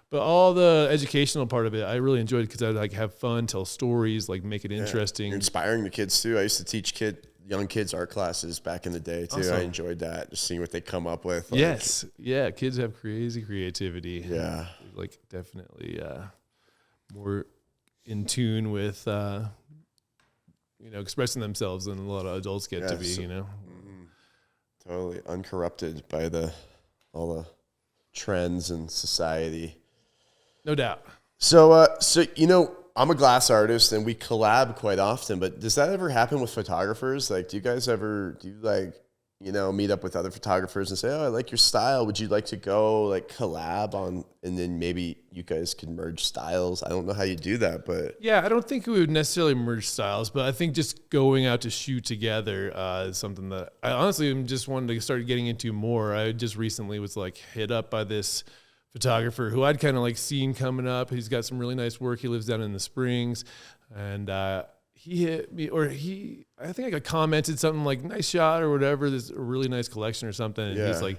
[SPEAKER 2] But all the educational part of it, I really enjoyed, because I would like have fun, tell stories, like make it interesting.
[SPEAKER 1] You're inspiring the kids too. I used to teach young kids art classes back in the day too. Awesome. I enjoyed that, just seeing what they come up with. Like,
[SPEAKER 2] yes, kids have crazy creativity.
[SPEAKER 1] Yeah,
[SPEAKER 2] like definitely more in tune with expressing themselves than a lot of adults get to be,
[SPEAKER 1] Totally uncorrupted by all the trends in society.
[SPEAKER 2] No doubt.
[SPEAKER 1] So I'm a glass artist and we collab quite often, but does that ever happen with photographers? Like, do you guys ever meet up with other photographers and say, "Oh, I like your style. Would you like to go like collab on?" And then maybe you guys can merge styles. I don't know how you do that, but
[SPEAKER 2] yeah, I don't think we would necessarily merge styles, but I think just going out to shoot together is something that I honestly am just wanted to start getting into more. I just recently was like hit up by this photographer who I'd kind of like seen coming up. He's got some really nice work. He lives down in the Springs, and he hit me, I think I got commented something like "nice shot" or whatever. This a really nice collection or something. And he's like,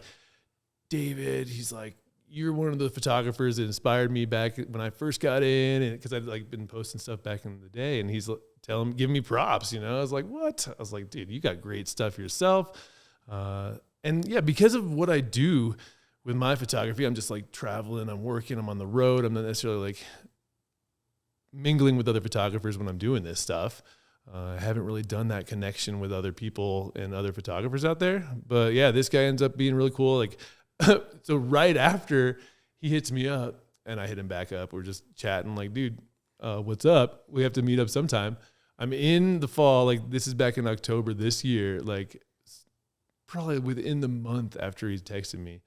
[SPEAKER 2] "David," he's like, "you're one of the photographers that inspired me back when I first got in," and because I'd like been posting stuff back in the day. And he's giving me props. I was like, "What?" I was like, "Dude, you got great stuff yourself." And yeah, because of what I do with my photography, I'm just like traveling, I'm working, I'm on the road. I'm not necessarily like mingling with other photographers when I'm doing this stuff. I haven't really done that connection with other people and other photographers out there. But yeah, this guy ends up being really cool. Like, so right after he hits me up and I hit him back up, we're just chatting like, "Dude, what's up? We have to meet up sometime." I'm in the fall. Like, this is back in October this year, like probably within the month after he texted me.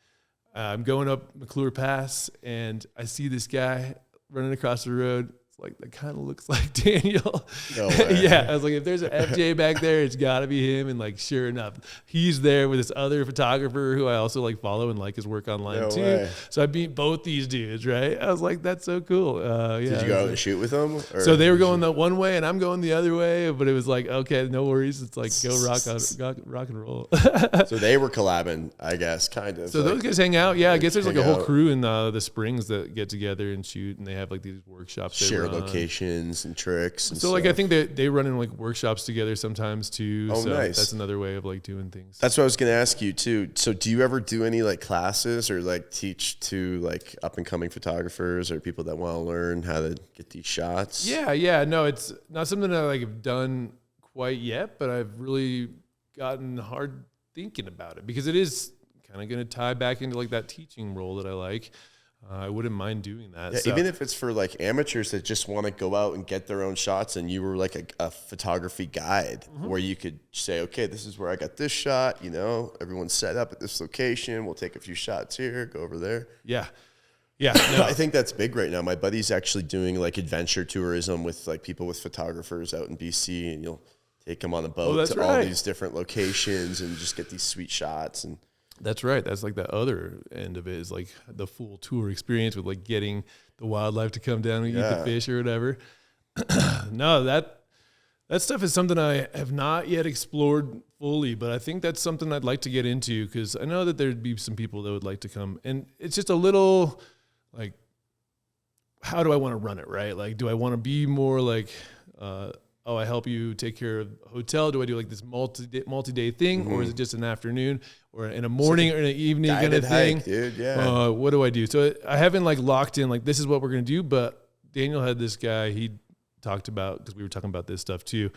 [SPEAKER 2] I'm going up McClure Pass and I see this guy running across the road. Like, that kind of looks like Daniel.
[SPEAKER 1] No way.
[SPEAKER 2] Yeah, I was like, if there's an FJ back there, it's got to be him. And like, sure enough, he's there with this other photographer who I also like follow and like his work online too. Way. So I beat both these dudes, right? I was like, that's so cool.
[SPEAKER 1] Did you go out and shoot with them?
[SPEAKER 2] So they were going the one way and I'm going the other way, but it was like, okay, no worries. It's like go rock and roll.
[SPEAKER 1] So they were collabing, I guess, kind of.
[SPEAKER 2] So those guys hang out. Yeah, I guess there's like a whole crew in the Springs that get together and shoot, and they have like these workshops.
[SPEAKER 1] Share locations and tricks and
[SPEAKER 2] so like I think they run in like workshops together sometimes too.
[SPEAKER 1] Oh,
[SPEAKER 2] so
[SPEAKER 1] nice.
[SPEAKER 2] That's another way of like doing things.
[SPEAKER 1] That's what I was going to ask you too. So do you ever do any like classes or like teach to like up and coming photographers or people that want to learn how to get these shots?
[SPEAKER 2] Yeah. No, it's not something that like I've done quite yet, but I've really gotten hard thinking about it because it is kind of going to tie back into like that teaching role that I like. I wouldn't mind doing that.
[SPEAKER 1] Yeah, so. Even if it's for like amateurs that just want to go out and get their own shots, and you were like a photography guide where you could say, okay, this is where I got this shot. Everyone's set up at this location. We'll take a few shots here, go over there.
[SPEAKER 2] Yeah. No.
[SPEAKER 1] I think that's big right now. My buddy's actually doing like adventure tourism with like people with photographers out in BC, and you'll take them on a boat to all these different locations and just get these sweet shots. And
[SPEAKER 2] that's right. That's like the other end of it is like the full tour experience with like getting the wildlife to come down and eat the fish or whatever. No, that stuff is something I have not yet explored fully, but I think that's something I'd like to get into because I know that there'd be some people that would like to come. And it's just a little like, how do I want to run it, right? Like, do I want to be more like, I help you take care of a hotel? Do I do like this multi-day thing, or is it just an afternoon or in a morning or in an evening kind of thing?
[SPEAKER 1] Hike, dude, yeah.
[SPEAKER 2] What do I do? So I haven't like locked in like this is what we're gonna do. But Daniel had this guy he talked about because we were talking about this stuff too,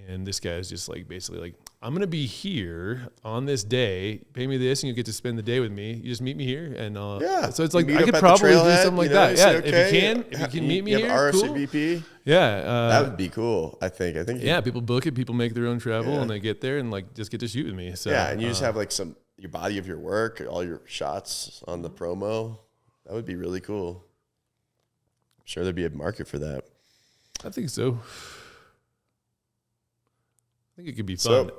[SPEAKER 2] and this guy is just like basically like I'm gonna be here on this day. Pay me this, and you get to spend the day with me. You just meet me here, and So it's like I could probably do something like that. Yeah, okay. if you can meet me here,
[SPEAKER 1] RSVP.
[SPEAKER 2] Cool. Yeah,
[SPEAKER 1] that would be cool. I think.
[SPEAKER 2] Yeah, people book it. People make their own travel, and they get there and like just get to shoot with me. So
[SPEAKER 1] yeah, and you just have like your body of your work, all your shots on the promo. That would be really cool. I'm sure there'd be a market for that.
[SPEAKER 2] I think so. I think it could be fun. It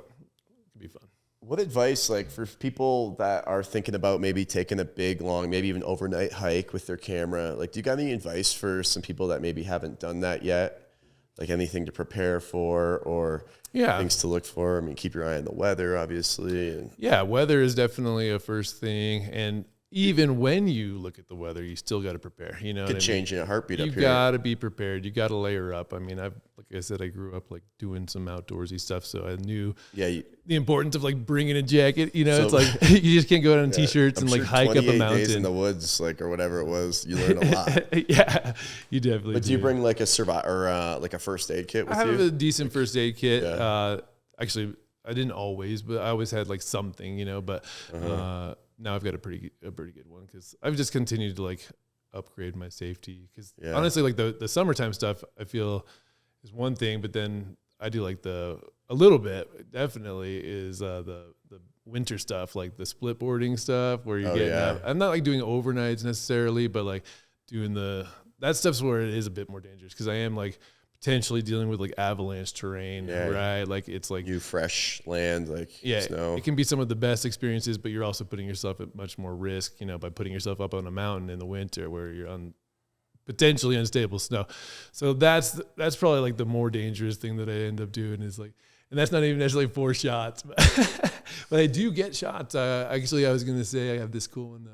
[SPEAKER 2] could be fun.
[SPEAKER 1] What advice, like for people that are thinking about maybe taking a big, long, maybe even overnight hike with their camera, like do you got any advice for some people that maybe haven't done that yet? Like anything to prepare for or things to look for? I mean, keep your eye on the weather, obviously.
[SPEAKER 2] Yeah, weather is definitely a first thing. And even when you look at the weather, you still got to prepare. You know,
[SPEAKER 1] Could change in a heartbeat up
[SPEAKER 2] you
[SPEAKER 1] here.
[SPEAKER 2] got to be prepared. You got to layer up. I mean, like I said, I grew up like doing some outdoorsy stuff, so I knew the importance of like bringing a jacket. You know,
[SPEAKER 1] So,
[SPEAKER 2] it's like you just can't go out in t-shirts and like hike up a
[SPEAKER 1] 28
[SPEAKER 2] mountain
[SPEAKER 1] days in the woods, like, or whatever it was. You learn a lot.
[SPEAKER 2] Yeah, you definitely.
[SPEAKER 1] But do you bring like a like a first aid kit with you?
[SPEAKER 2] I have a decent first aid kit.
[SPEAKER 1] Yeah.
[SPEAKER 2] Actually, I didn't always, but I always had like something, you know. But now I've got a pretty good one because I've just continued to like upgrade my safety. Because honestly, like the summertime stuff, I feel is one thing, but then I do like a little bit. Definitely is the winter stuff, like the split boarding stuff, where you're getting up. I'm not like doing overnights necessarily, but like doing that stuff's where it is a bit more dangerous because I am like potentially dealing with like avalanche terrain, right? Like it's like
[SPEAKER 1] new fresh land, like snow.
[SPEAKER 2] It can be some of the best experiences, but you're also putting yourself at much more risk, you know, by putting yourself up on a mountain in the winter where you're on potentially unstable snow. So that's probably like the more dangerous thing that I end up doing is like, and that's not even necessarily 4 shots, but I do get shots. Actually, I was going to say I have this cool one.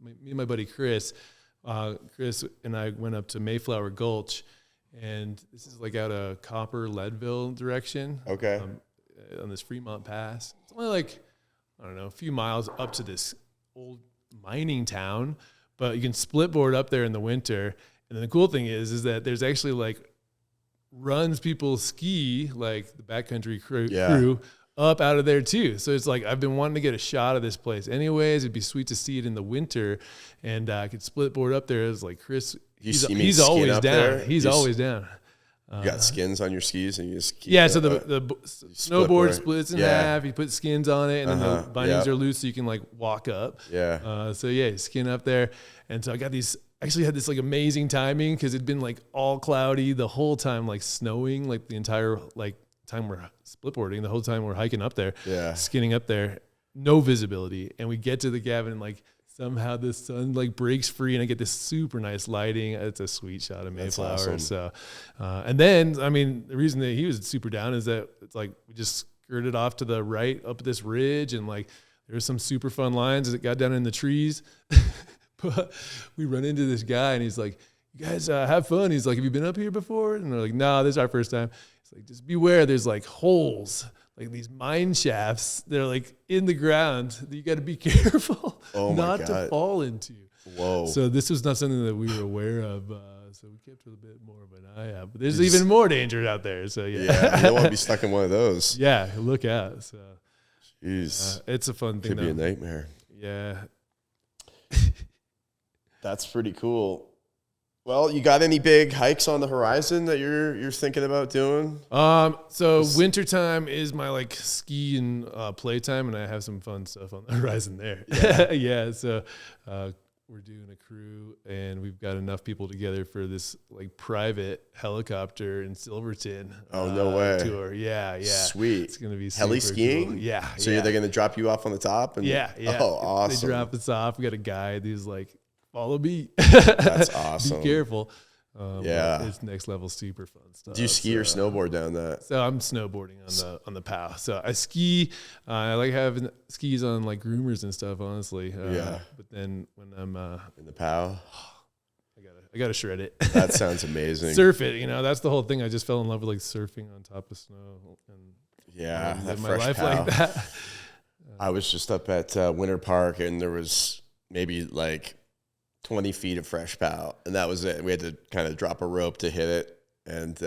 [SPEAKER 2] Me and my buddy Chris and I went up to Mayflower Gulch. And this is like out of Copper Leadville direction.
[SPEAKER 1] Okay.
[SPEAKER 2] On this Fremont Pass. It's only like, I don't know, a few miles up to this old mining town, but you can split board up there in the winter. And then the cool thing is that there's actually like runs people ski, like the backcountry crew up out of there too. So it's like, I've been wanting to get a shot of this place anyways. It'd be sweet to see it in the winter. And I could split board up there. It's like Chris, he's always down. He's always down.
[SPEAKER 1] You got skins on your skis and you just keep
[SPEAKER 2] so the snowboard splits in half. You put skins on it, and then the bindings are loose, so you can like walk up. Skin up there, and so I got these. Actually, had this like amazing timing because it'd been like all cloudy the whole time, like snowing, like the entire like time we're split boarding, the whole time we're hiking up there, skinning up there, no visibility, and we get to the cabin and like. Somehow the sun like breaks free and I get this super nice lighting. It's a sweet shot of Mayflower. Awesome. So, and then, I mean, the reason that he was super down is that it's like, we just skirted off to the right up this ridge and like, there's some super fun lines that got down in the trees, but we run into this guy and he's like, you guys have fun. He's like, have you been up here before? And they're like, no, this is our first time. He's like, just beware. There's like holes, like these mine shafts. They're like in the ground that you got to be careful not to fall into.
[SPEAKER 1] Whoa.
[SPEAKER 2] So this was not something that we were aware of. So we kept a bit more of an eye out. But there's even more danger out there. So yeah.
[SPEAKER 1] You don't want to be stuck in one of those.
[SPEAKER 2] Yeah, look out. So,
[SPEAKER 1] jeez.
[SPEAKER 2] It's a fun thing.
[SPEAKER 1] Could be a nightmare.
[SPEAKER 2] Yeah.
[SPEAKER 1] That's pretty cool. Well, you got any big hikes on the horizon that you're thinking about doing?
[SPEAKER 2] So wintertime is my like ski and playtime, and I have some fun stuff on the horizon there. Yeah. So we're doing a crew, and we've got enough people together for this like private helicopter in Silverton.
[SPEAKER 1] Oh, no way.
[SPEAKER 2] Tour. Yeah.
[SPEAKER 1] Sweet.
[SPEAKER 2] It's gonna be
[SPEAKER 1] heli skiing.
[SPEAKER 2] Cool. Yeah.
[SPEAKER 1] So they're gonna drop you off on the top? And
[SPEAKER 2] yeah.
[SPEAKER 1] Oh, awesome.
[SPEAKER 2] They drop us off. We got a guide who's like, follow me.
[SPEAKER 1] That's awesome.
[SPEAKER 2] Be careful. It's next level, super fun stuff.
[SPEAKER 1] Do you ski or snowboard down that?
[SPEAKER 2] So I'm snowboarding on the POW. So I ski. I like having skis on like groomers and stuff. Honestly, But then when I'm
[SPEAKER 1] in the POW,
[SPEAKER 2] I gotta shred it.
[SPEAKER 1] That sounds amazing.
[SPEAKER 2] Surf it. You know, that's the whole thing. I just fell in love with like surfing on top of snow and
[SPEAKER 1] that
[SPEAKER 2] my
[SPEAKER 1] fresh
[SPEAKER 2] life
[SPEAKER 1] POW.
[SPEAKER 2] like that.
[SPEAKER 1] I was just up at Winter Park, and there was maybe like 20 feet of fresh POW, and that was it. We had to kind of drop a rope to hit it, and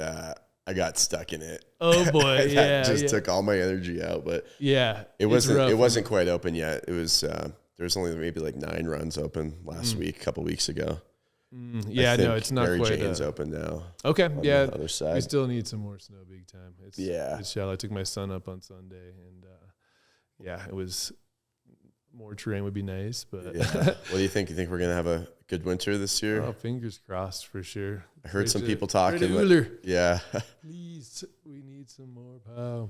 [SPEAKER 1] I got stuck in it.
[SPEAKER 2] Oh boy,
[SPEAKER 1] that just took all my energy out. But it wasn't quite open yet. It was there was only maybe like 9 runs open last week, a couple weeks ago.
[SPEAKER 2] It's not
[SPEAKER 1] Mary
[SPEAKER 2] quite.
[SPEAKER 1] Jane's open now.
[SPEAKER 2] Okay,
[SPEAKER 1] on the other side.
[SPEAKER 2] We still need some more snow big time.
[SPEAKER 1] It's
[SPEAKER 2] shallow. I took my son up on Sunday, and it was. More terrain would be nice, but
[SPEAKER 1] what do you think? You think we're gonna have a good winter this year?
[SPEAKER 2] Oh, fingers crossed for sure.
[SPEAKER 1] I heard some people talking.
[SPEAKER 2] Please, we need some more POW.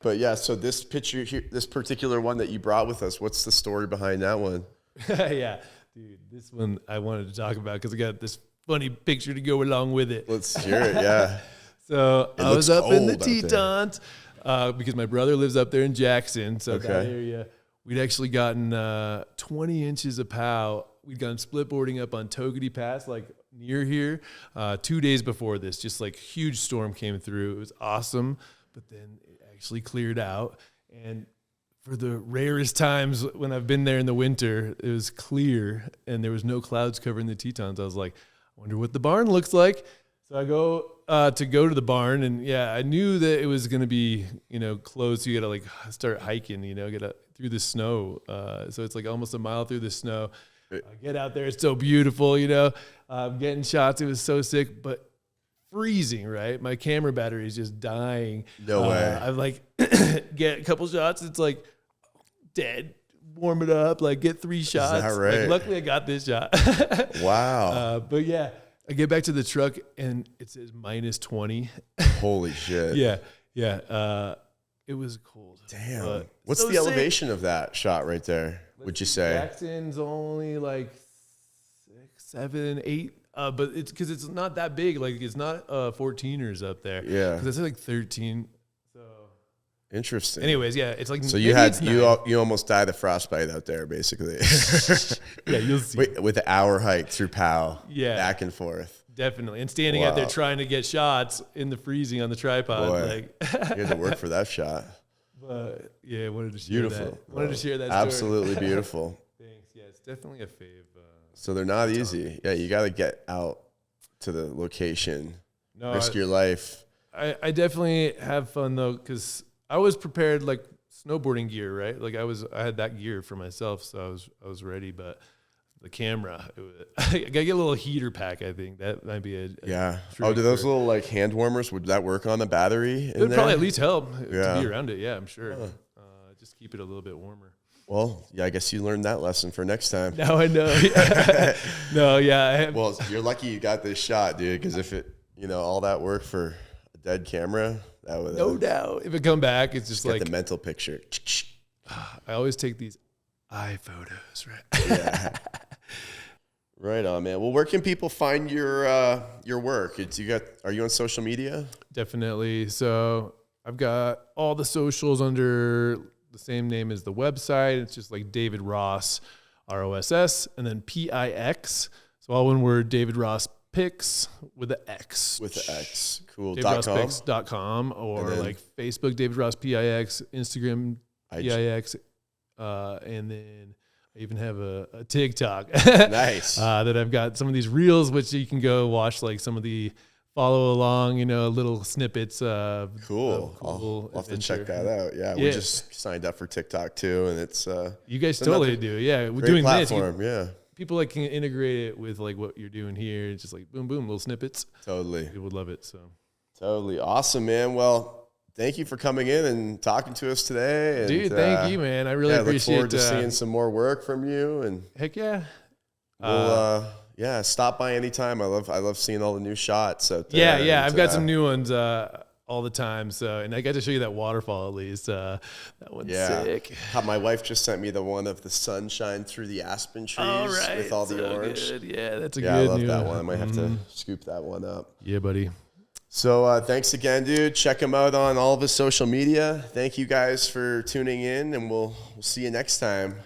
[SPEAKER 1] But yeah, so this picture here, this particular one that you brought with us, what's the story behind that one?
[SPEAKER 2] Yeah, dude, this one I wanted to talk about because I got this funny picture to go along with it.
[SPEAKER 1] Let's hear it. Yeah.
[SPEAKER 2] So I was up in the Tetons because my brother lives up there in Jackson, so that area. we'd actually gotten 20 inches of POW. We'd gotten split boarding up on Togety Pass, like near here, 2 days before this. Just like huge storm came through. It was awesome, but then it actually cleared out. And for the rarest times when I've been there in the winter, it was clear and there was no clouds covering the Tetons. I was like, I wonder what the barn looks like. So I go to the barn, and yeah, I knew that it was going to be, closed. So you got to like start hiking, get through the snow. So it's like almost a mile through the snow. I get out there. It's so beautiful, I'm getting shots. It was so sick, but freezing, right? My camera battery is just dying.
[SPEAKER 1] No way.
[SPEAKER 2] I like get a couple shots. It's like dead. Warm it up, like get 3 shots.
[SPEAKER 1] Is that right?
[SPEAKER 2] Like, luckily I got this shot.
[SPEAKER 1] Wow.
[SPEAKER 2] But yeah, I get back to the truck and it says -20.
[SPEAKER 1] Holy shit.
[SPEAKER 2] Yeah. It was cold.
[SPEAKER 1] Damn. What's the elevation of that shot right there? Would you say?
[SPEAKER 2] Jackson's only like 6, 7, 8. But it's because it's not that big. Like it's not 14ers up there.
[SPEAKER 1] Yeah.
[SPEAKER 2] Because it's like 13. So
[SPEAKER 1] interesting.
[SPEAKER 2] Anyways, yeah, it's like
[SPEAKER 1] so you almost died of frostbite out there, basically.
[SPEAKER 2] Yeah, you'll see.
[SPEAKER 1] With an hour hike through POW.
[SPEAKER 2] Yeah.
[SPEAKER 1] Back and forth.
[SPEAKER 2] Definitely. And standing out there trying to get shots in the freezing on the tripod.
[SPEAKER 1] Boy,
[SPEAKER 2] like
[SPEAKER 1] you had to work for that shot.
[SPEAKER 2] But yeah, I wanted to share that. Wanted to share that story.
[SPEAKER 1] Absolutely beautiful.
[SPEAKER 2] Thanks. Yeah, it's definitely a fave.
[SPEAKER 1] So they're not easy. Yeah, you got to get out to the location, risk your life.
[SPEAKER 2] I definitely have fun though, because I was prepared, like snowboarding gear, right? Like I had that gear for myself, so I was ready. But the camera, I gotta get a little heater pack. I think that might be a
[SPEAKER 1] Oh, do those little like hand warmers? Would that work on the battery?
[SPEAKER 2] It would probably at least help to be around it. Yeah, I'm sure. Just keep it a little bit warmer.
[SPEAKER 1] Well, yeah, I guess you learned that lesson for next time.
[SPEAKER 2] Now I know. No, yeah.
[SPEAKER 1] Well, you're lucky you got this shot, dude, because if it, all that work for a dead camera, that would...
[SPEAKER 2] No doubt. If it come back, it's just like...
[SPEAKER 1] the mental picture.
[SPEAKER 2] I always take these eye photos, right?
[SPEAKER 1] Yeah. Right on, man. Well, where can people find your work? Are you on social media?
[SPEAKER 2] Definitely. So I've got all the socials under... the same name as the website. It's just like David Ross, ROSS, and then PIX. So all one word, David Ross Pics with the X.
[SPEAKER 1] With the X. Cool.
[SPEAKER 2] DavidRossPics.com or like Facebook, David Ross PIX, Instagram, PIX, and then I even have a TikTok.
[SPEAKER 1] Nice.
[SPEAKER 2] That I've got some of these reels, which you can go watch like some of the follow along, little snippets of
[SPEAKER 1] cool. I'll have to check that out. Yeah, we just signed up for TikTok too, and it's
[SPEAKER 2] you guys totally do. Yeah, we're doing
[SPEAKER 1] platform,
[SPEAKER 2] this. People like can integrate it with like what you're doing here. It's just like boom, boom, little snippets.
[SPEAKER 1] Totally,
[SPEAKER 2] people would love it. So
[SPEAKER 1] totally awesome, man. Well, thank you for coming in and talking to us today. And,
[SPEAKER 2] dude, thank you, man. I really appreciate.
[SPEAKER 1] Look forward to seeing some more work from you. And
[SPEAKER 2] heck yeah.
[SPEAKER 1] We'll stop by anytime. I love seeing all the new shots out there.
[SPEAKER 2] Yeah. I've got some new ones all the time. So, and I got to show you that waterfall at least. That one's sick.
[SPEAKER 1] My wife just sent me the one of the sunshine through the aspen trees with all the orange.
[SPEAKER 2] Good. Yeah, that's a good.
[SPEAKER 1] I love that one. I might have to scoop that one up.
[SPEAKER 2] Yeah, buddy.
[SPEAKER 1] So thanks again, dude. Check him out on all of his social media. Thank you guys for tuning in, and we'll see you next time.